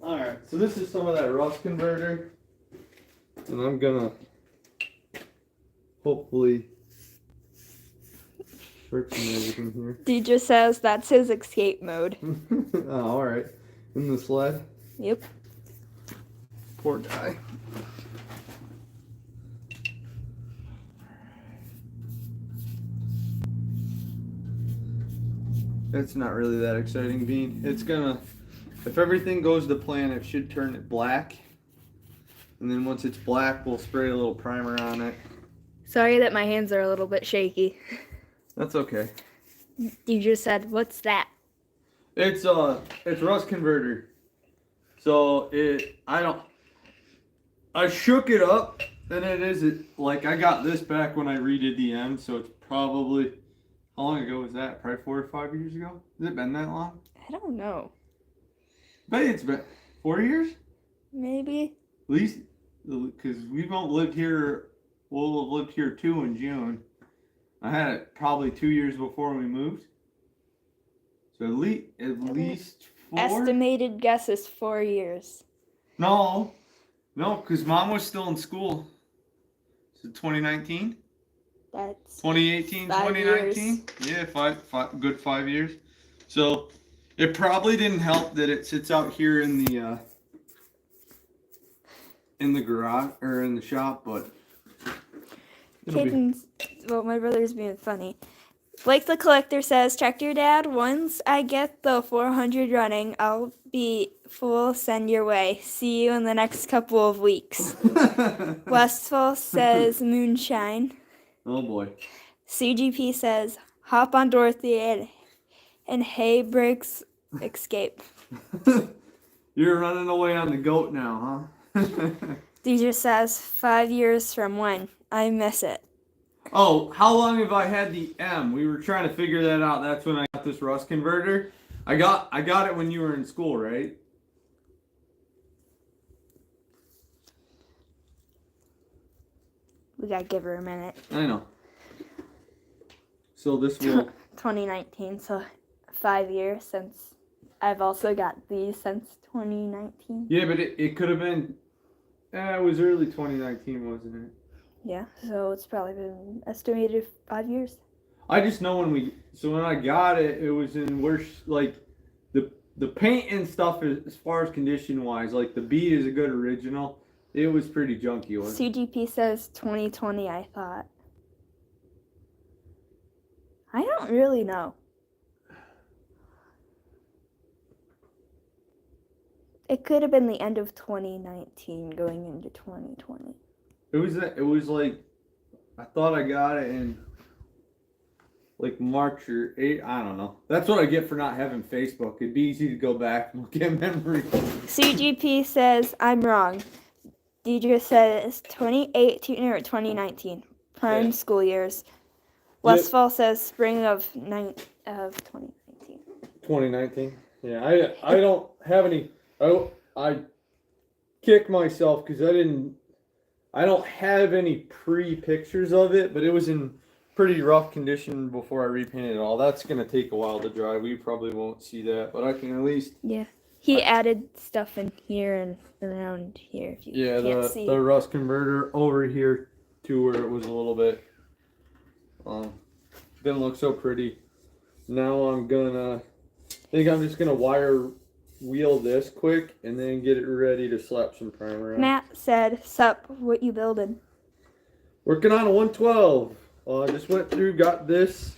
Alright, so this is some of that rust converter. And I'm gonna hopefully fix everything here. Deidre says that's his escape mode. Oh, alright. In the sled? Yep. Poor guy. It's not really that exciting, Bean. It's gonna, if everything goes to plan, it should turn it black. And then once it's black, we'll spray a little primer on it. Sorry that my hands are a little bit shaky. That's okay. Deidre said, "What's that?" It's rust converter. So I shook it up, and like I got this back when I redid the M, so it's probably, how long ago was that? Probably 4 or 5 years ago? Has it been that long? I don't know. But it's been 4 years? Maybe. At least, because we won't live here, we'll have lived here 2 in June. I had it probably 2 years before we moved. So at least 4? Estimated guess is 4 years. No, because Mom was still in school. So 2019? That's 2018, 5 2019? Yeah, good 5 years. So it probably didn't help that it sits out here in the garage or in the shop, but Kittens. Well, my brother's being funny. Blake the collector says, "Tractor Dad, once I get the 400 running, I'll be full send your way. See you in the next couple of weeks." Westfall says, "Moonshine." Oh boy. CGP says, "Hop on Dorothy and hay breaks escape." You're running away on the goat now, huh? Deidre says, 5 years from when? I miss it. Oh, how long have I had the M? We were trying to figure that out. That's when I got this rust converter. I got it when you were in school, right? We gotta give her a minute. I know. So this will 2019, so 5 years since I've also got these since 2019. Yeah, but it could have been it was early 2019, wasn't it? Yeah, so it's probably been estimated 5 years. I just know when I got it, it was in worse, like the paint and stuff as far as condition wise, like the B is a good original. It was pretty junky. CGP says 2020, I thought. I don't really know. It could have been the end of 2019 going into 2020. It was like, I thought I got it in like March or 8, I don't know. That's what I get for not having Facebook. It'd be easy to go back and look at memory. CGP says, "I'm wrong." Deidre says 2018 or 2019. Prime Yeah. school years. Westfall says spring of 2019. 2019. Yeah, I don't have any. I kick myself because I don't have any pre-pictures of it, but it was in pretty rough condition before I repainted it all. That's gonna take a while to dry. We probably won't see that, but I can at least. Yeah. He added stuff in here and around here. If you can't see. The rust converter over here to where it was a little bit. Didn't look so pretty. Now I think I'm just gonna wheel this quick and then get it ready to slap some primer on. Matt said, "Sup, what you building?" Working on a 112. Just went through, got this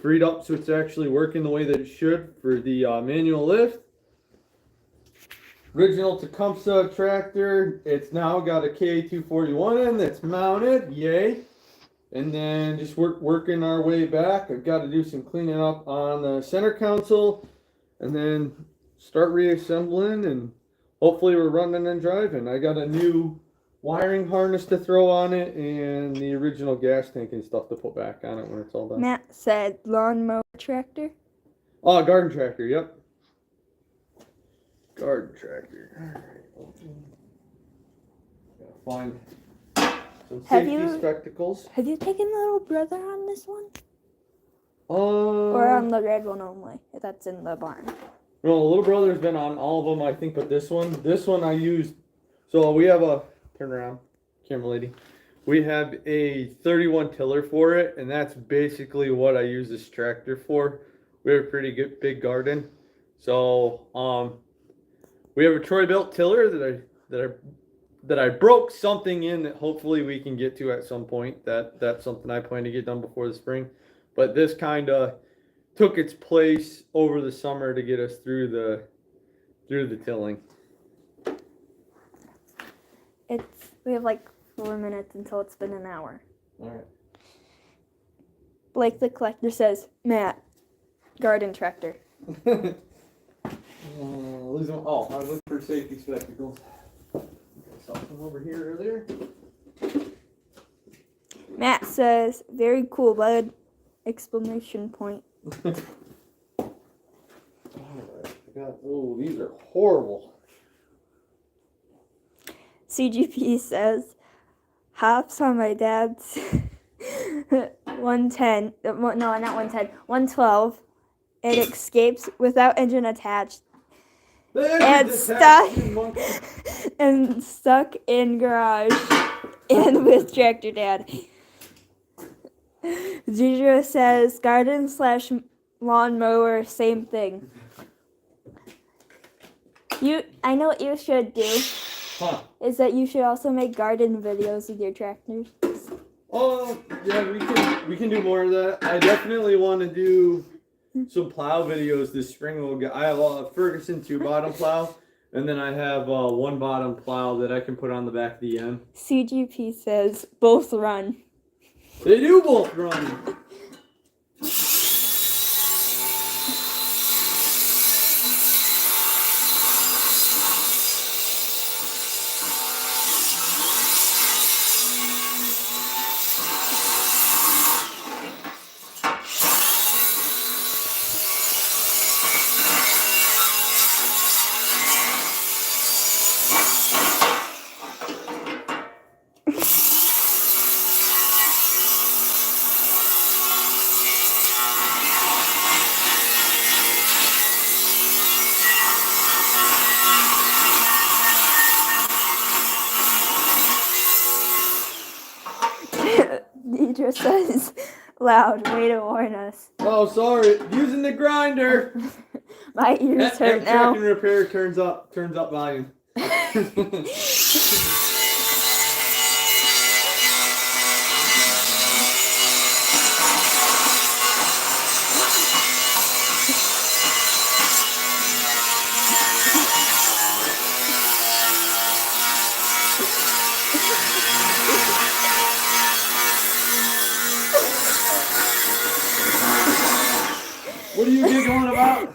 freed up so it's actually working the way that it should for the manual lift. Original Tecumseh tractor. It's now got a KA241 in that's mounted. Yay. And then just working our way back. I've got to do some cleaning up on the center console and then start reassembling, and hopefully we're running and driving. I got a new wiring harness to throw on it, and the original gas tank and stuff to put back on it when it's all done. Matt said lawnmower tractor. Oh, garden tractor. Yep. Garden tractor. All right. Gotta find some Have safety you- spectacles. Have you taken little brother on this one? Or Or on the red one only? That's in the barn. No, little brother's been on all of them, I think, but this one I used. So we have a turn around, camera lady. We have a 31 tiller for it, and that's basically what I use this tractor for. We have a pretty good big garden, so we have a Troy built tiller that I broke something in that hopefully we can get to at some point. That's something I plan to get done before the spring, but this kind of took its place over the summer to get us through the tilling. We have like 4 minutes until it's been an hour. All right. Blake the collector says, Matt, garden tractor. Lose them. Oh, I looked for safety spectacles. I saw some over here earlier. Matt says, very cool, bud! Exclamation point. Oh, these are horrible. CGP says, hops on my dad's 110, no, not 110, 112. It escapes without engine attached and stuck in garage and with tractor dad. Zidro says, garden / lawnmower, same thing. I know what you should do. Huh. Is that you should also make garden videos with your tractors. Oh, yeah, we can do more of that. I definitely want to do some plow videos this spring. I have a Ferguson 2-bottom plow, and then I have 1-bottom plow that I can put on the back of the end. CGP says both run. They do both run. Deidre says loud, way to warn us. Oh, sorry. Using the grinder. My ears hurt now. Tracking repair turns up volume. What are you giggling about?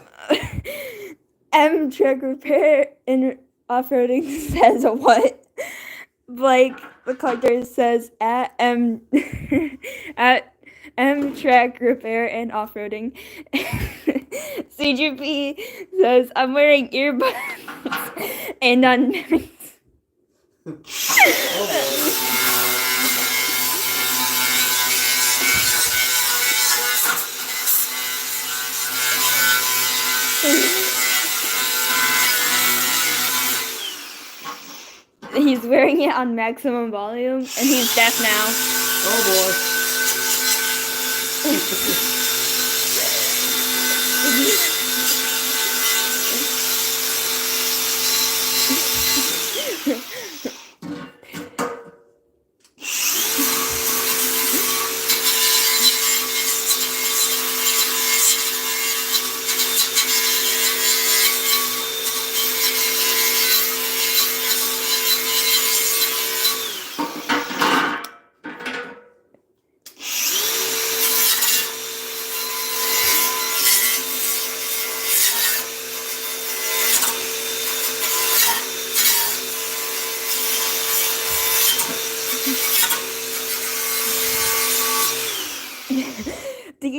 Truck repair and off-roading says what? Blake the collector says at track repair and off-roading. CGP says I'm wearing earbuds and on. He's wearing it on maximum volume, and he's deaf now. Oh boy.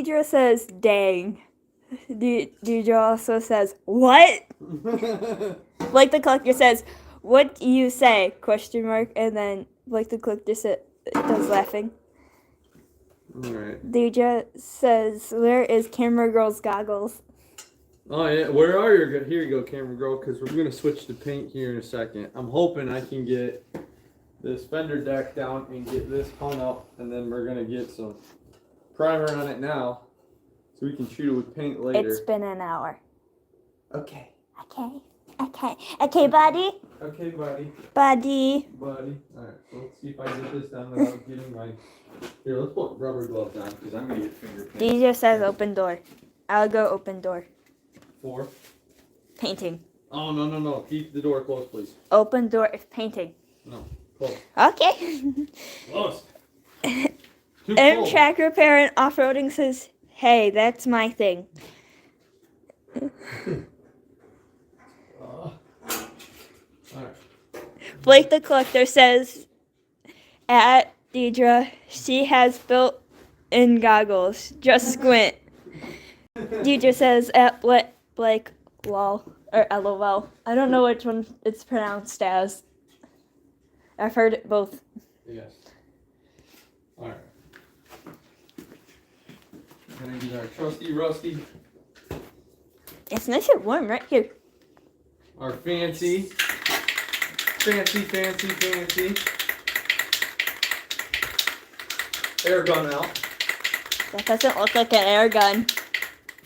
Deidre says, dang. Deidre also says, what? Blake the Collector says, what do you say? Question mark. And then Blake the Collector does laughing. Alright. Deidre says, where is Camera Girl's goggles? Oh yeah, where are you? Here you go, camera girl, because we're gonna switch to paint here in a second. I'm hoping I can get this fender deck down and get this hung up, and then we're gonna get some primer on it now, so we can shoot it with paint later. It's been an hour. Okay. Okay, buddy. Okay, buddy. Buddy. Buddy. Alright, so let's see if I get this done without getting my... Here, let's put rubber gloves on, because I'm gonna get fingerprints. Deidre says, open door. I'll go open door. 4. Painting. Oh, no. Keep the door closed, please. Open door if painting. No, close. Okay. Close. Too M cold. Track Repair and Off-Roading says, hey, that's my thing. Alright. Blake the Collector says, at Deidre, she has built-in goggles. Just squint. Deidre says, at Blake, lol, or LOL. I don't know which one it's pronounced as. I've heard it both. Yes. Alright. Gonna get our trusty rusty, It's nice and warm right here. our fancy air gun out. That doesn't look like an air gun.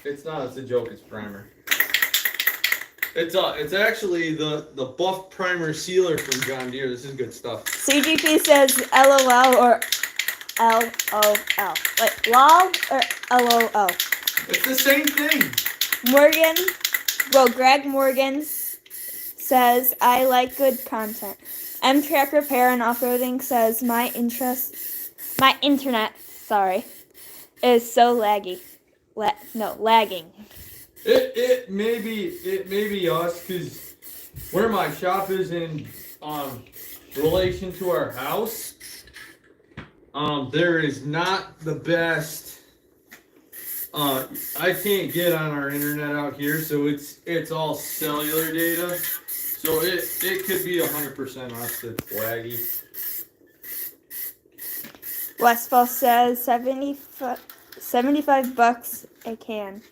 It's not, it's a joke, it's primer. It's actually the buff primer sealer from John Deere. This is good stuff. CGP says LOL or LOL. Like LOL or LOL. It's the same thing. Greg Morgan says, I like good content. M Track Repair and Off-Roading says, my internet, is so laggy. Lagging. It may be us, because where my shop is in relation to our house, there is not the best. I can't get on our internet out here, so it's all cellular data. So it could be 100% us that's laggy. Westfall says $75 a can.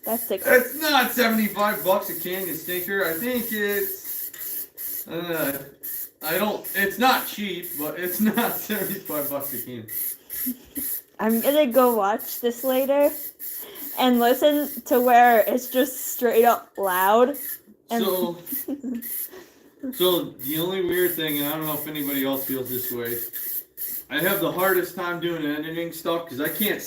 That's the It's not $75 a can, you stinker. I think it's it's not cheap, but it's not $75 a can. I'm gonna go watch this later and listen to where it's just straight up loud. And So the only weird thing, and I don't know if anybody else feels this way, I have the hardest time doing editing stuff because I can't.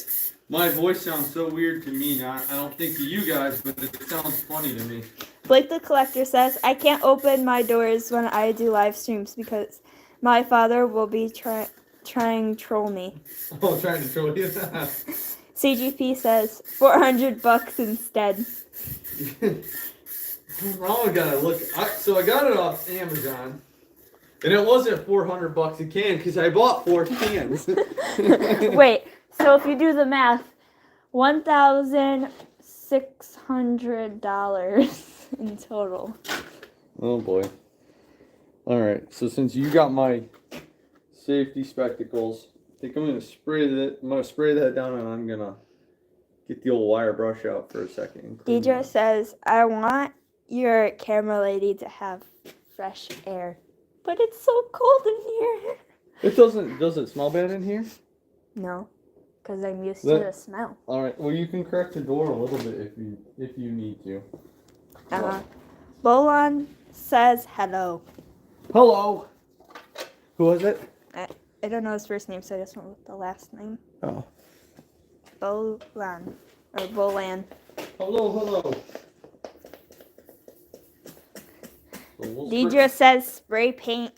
My voice sounds so weird to me. Now I don't think to you guys, but it sounds funny to me. Blake the Collector says, I can't open my doors when I do live streams because my father will be trying to troll me. Oh, trying to troll you. CGP says, $400 instead. Now I gotta look. So I got it off Amazon, and it wasn't $400 a can because I bought 4 cans. Wait, so if you do the math, $1,600 in total. Oh boy. All right. So since you got my safety spectacles, I think I'm gonna spray that down, and I'm gonna get the old wire brush out for a second. and clean Deidre it. says, I want your camera lady to have fresh air. But it's so cold in here. It does it smell bad in here? No, because I'm used to That- the smell. All right. Well, you can correct the door a little bit if you need to. Bolon says hello. Hello. Who was it? I don't know his first name, so I just went with the last name. Oh. Bolan. Or Bolan. Hello. So we'll Deidre says spray paint.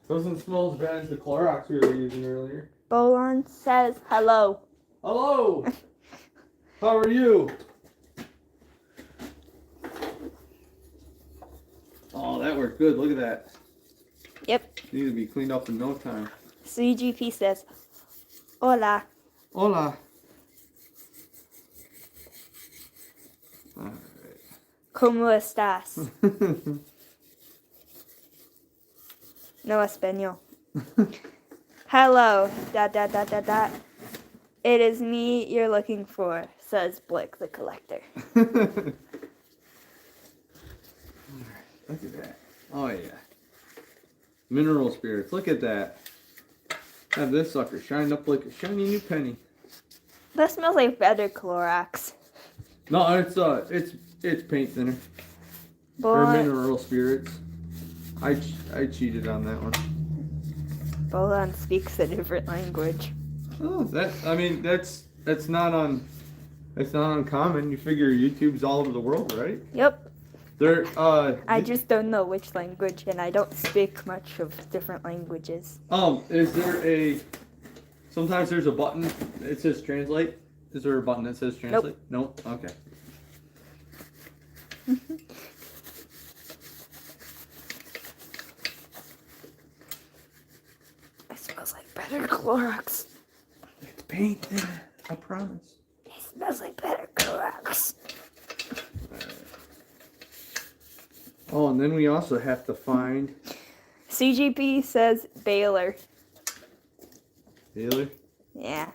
Doesn't smell as bad as the Clorox we were using earlier. Bolon says hello. Hello. How are you? Oh, that work good. Look at that. Yep. Need to be cleaned up in no time. CGP says, Hola. Hola. Alright. ¿Cómo estás? No español. Hello. ... It is me you're looking for, says Blake the collector. Look at that. Oh yeah. Mineral spirits. Look at that. Have this sucker shined up like a shiny new penny. That smells like better Clorox. No, it's paint thinner. Or But mineral spirits. I cheated on that one. Bolan speaks a different language. Oh, that's not uncommon. You figure YouTube's all over the world, right? Yep. I just don't know which language, and I don't speak much of different languages. Is there sometimes there's a button that says translate? Is there a button that says translate? Nope. Okay. It smells like better Clorox. It's paint thinner. I promise. It smells like better Clorox. Oh, and then we also have to find CGP says Baylor. Baylor. Yeah.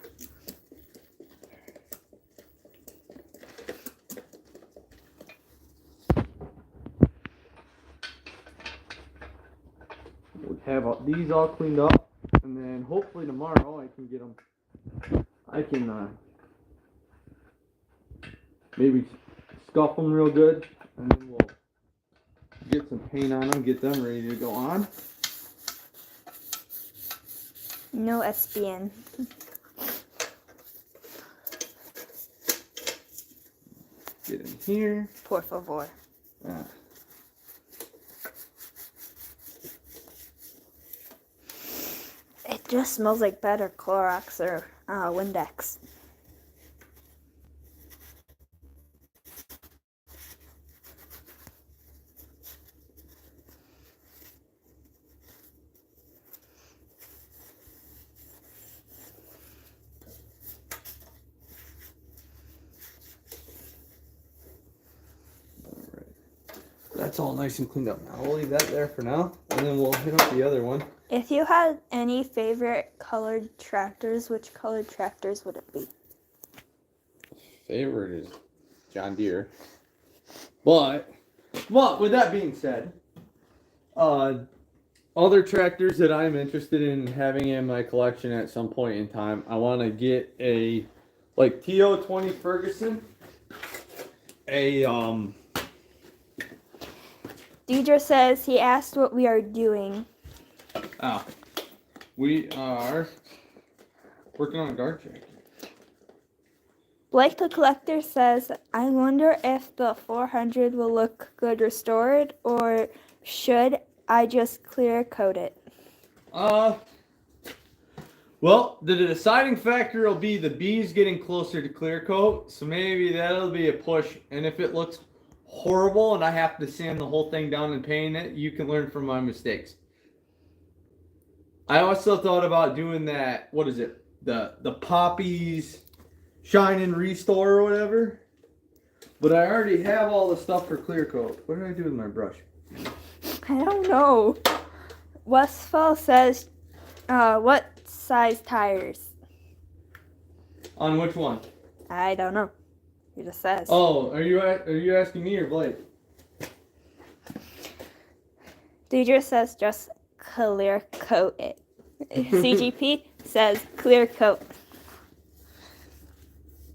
We have these all cleaned up, and then hopefully tomorrow I can get them. I can maybe scuff them real good, and then we'll get some paint on them, get them ready to go on. No SBN. Get in here. Por favor. Ah. It just smells like better Clorox or Windex. That's all nice and cleaned up now. We'll leave that there for now, and then we'll hit up the other one. If you had any favorite colored tractors, which colored tractors would it be? Favorite is John Deere. But with that being said, other tractors that I'm interested in having in my collection at some point in time, I want to get a like TO20 Ferguson, Deidre says he asked what we are doing. We are working on a dart tractor. Blake the collector says, I wonder if the 400 will look good restored, or should I just clear coat it? Well, the deciding factor will be the bees getting closer to clear coat, so maybe that'll be a push. And if it looks horrible and I have to sand the whole thing down and paint it, you can learn from my mistakes. I also thought about doing that, what is it? The Poppies Shine and Restore or whatever. But I already have all the stuff for clear coat. What did I do with my brush? I don't know. Westfall says, what size tires? On which one? I don't know. He just says. Oh, are you asking me or Blake? Deidre says just clear coat it. CGP says clear coat.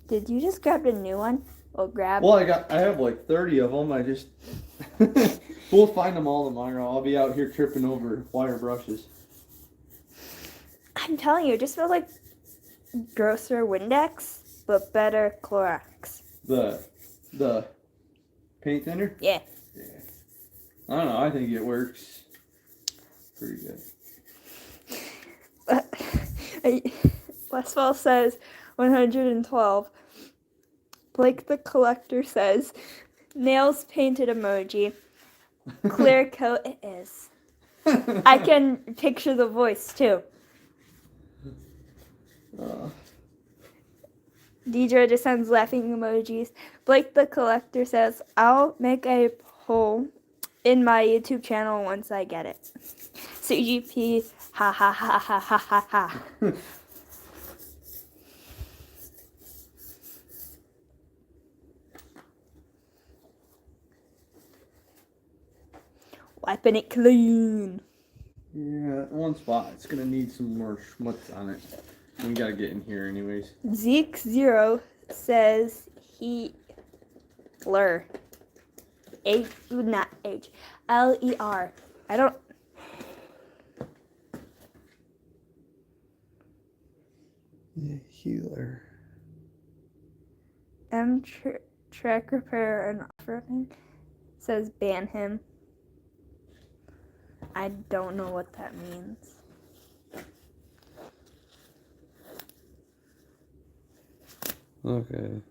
Did you just grab a new one? Or grab? Well, I have like 30 of them. I just we'll find them all tomorrow. I'll be out here tripping over wire brushes. I'm telling you, it just smells like grosser Windex, but better Clorox. The paint thinner? Yeah. Yeah. I don't know. I think it works pretty good. Westfall says 112. Blake the collector says nails painted emoji. clear coat it is. I can picture the voice too. Deidre just sends laughing emojis. Blake the Collector says, I'll make a poll in my YouTube channel once I get it. CGP, ha ha ha ha ha ha ha. Wiping it clean. Yeah, that one spot. It's gonna need some more schmutz on it. We gotta get in here anyways. Zeke0 says Hitler. Not H. L-E-R. I don't. Yeah, healer. Track repair and offering says ban him. I don't know what that means. Okay.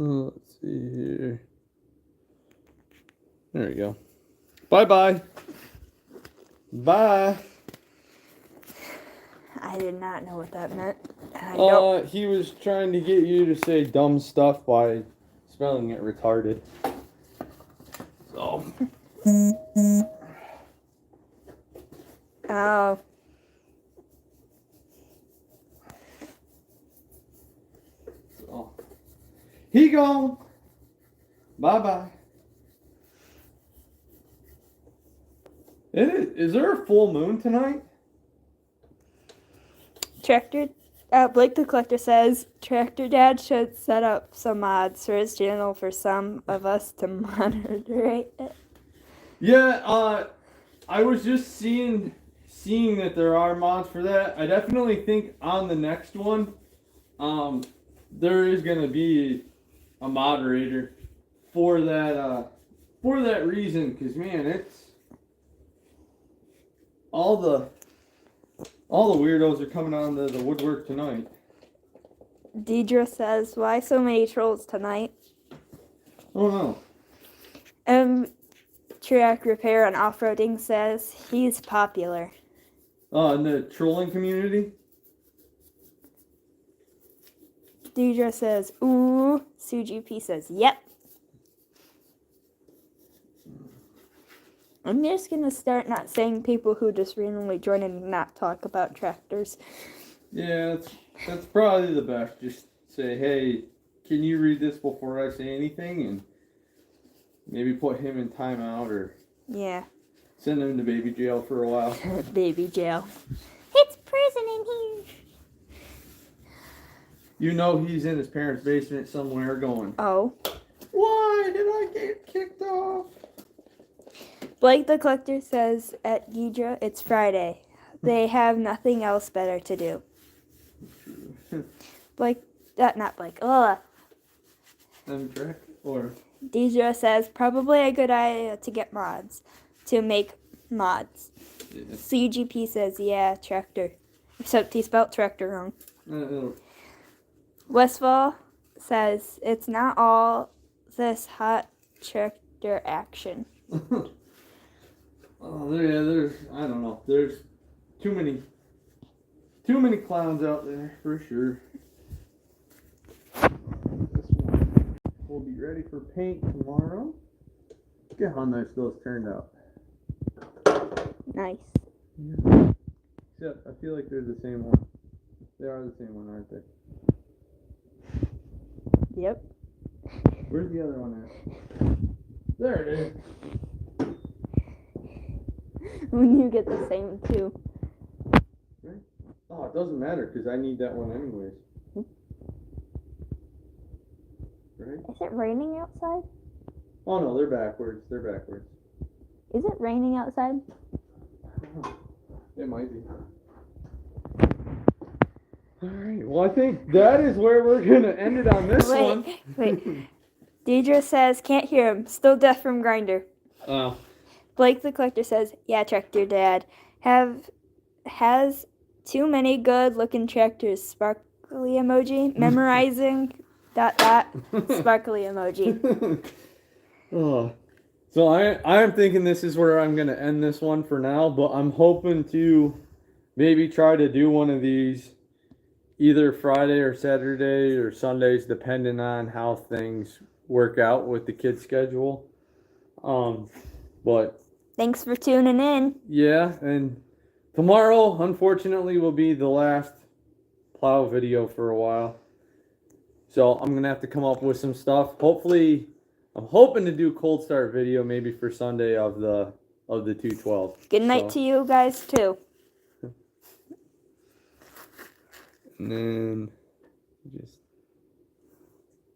Let's see here. There we go. Bye-bye. Bye. I did not know what that meant. I don't. He was trying to get you to say dumb stuff by spelling it retarded. So. Oh. So. He gone. Bye-bye. Is there a full moon tonight? Blake the Collector says Tractor Dad should set up some mods for his channel for some of us to monitor it. Yeah, I was just seeing that there are mods for that. I definitely think on the next one, there is gonna be a moderator for that reason. Cause man, it's all the weirdos are coming on the woodwork tonight. Deidre says, why so many trolls tonight? Oh no. Track Repair and Off-Roading says he's popular. In the trolling community? Deidre says, ooh. SuGP says, yep. I'm just gonna start not saying people who just randomly join and not talk about tractors. Yeah, that's probably the best. Just say, hey, can you read this before I say anything? And maybe put him in timeout or Yeah. send him to baby jail for a while. Baby jail. It's prison in here. You know he's in his parents' basement somewhere going, Oh. why did I get kicked off? Blake the Collector says at Deidre, it's Friday. They have nothing else better to do. Not Blake. Track or Deidre says, probably a good idea to get mods. To make mods. yeah. CGP says, yeah, tractor. Except he spelled tractor wrong. Westfall says, it's not all this hot tractor action. there's I don't know. There's too many clowns out there for sure. This one will be ready for paint tomorrow. Look at how nice those turned out. Nice. Yeah. Except I feel like they're the same one. They are the same one, aren't they? Yep. Where's the other one at? There it is. When you get the same too. Oh, it doesn't matter because I need that one anyways. Right? Is it raining outside? Oh no, they're backwards. Is it raining outside? It might be. Alright, well I think that is where we're gonna end it on this one. Wait. Deidre says, can't hear him. Still deaf from grinder. Oh. Blake the collector says, yeah, tractor dad. Has too many good looking tractors. Sparkly emoji. Memorizing. ... Sparkly emoji. Oh. So I am thinking this is where I'm gonna end this one for now, but I'm hoping to maybe try to do one of these either Friday or Saturday or Sundays, depending on how things work out with the kids' schedule. But Thanks for tuning in. yeah, and tomorrow, unfortunately, will be the last plow video for a while. So I'm gonna have to come up with some stuff. Hopefully, I'm hoping to do cold start video maybe for Sunday of the 212. Good night to you guys too. And then just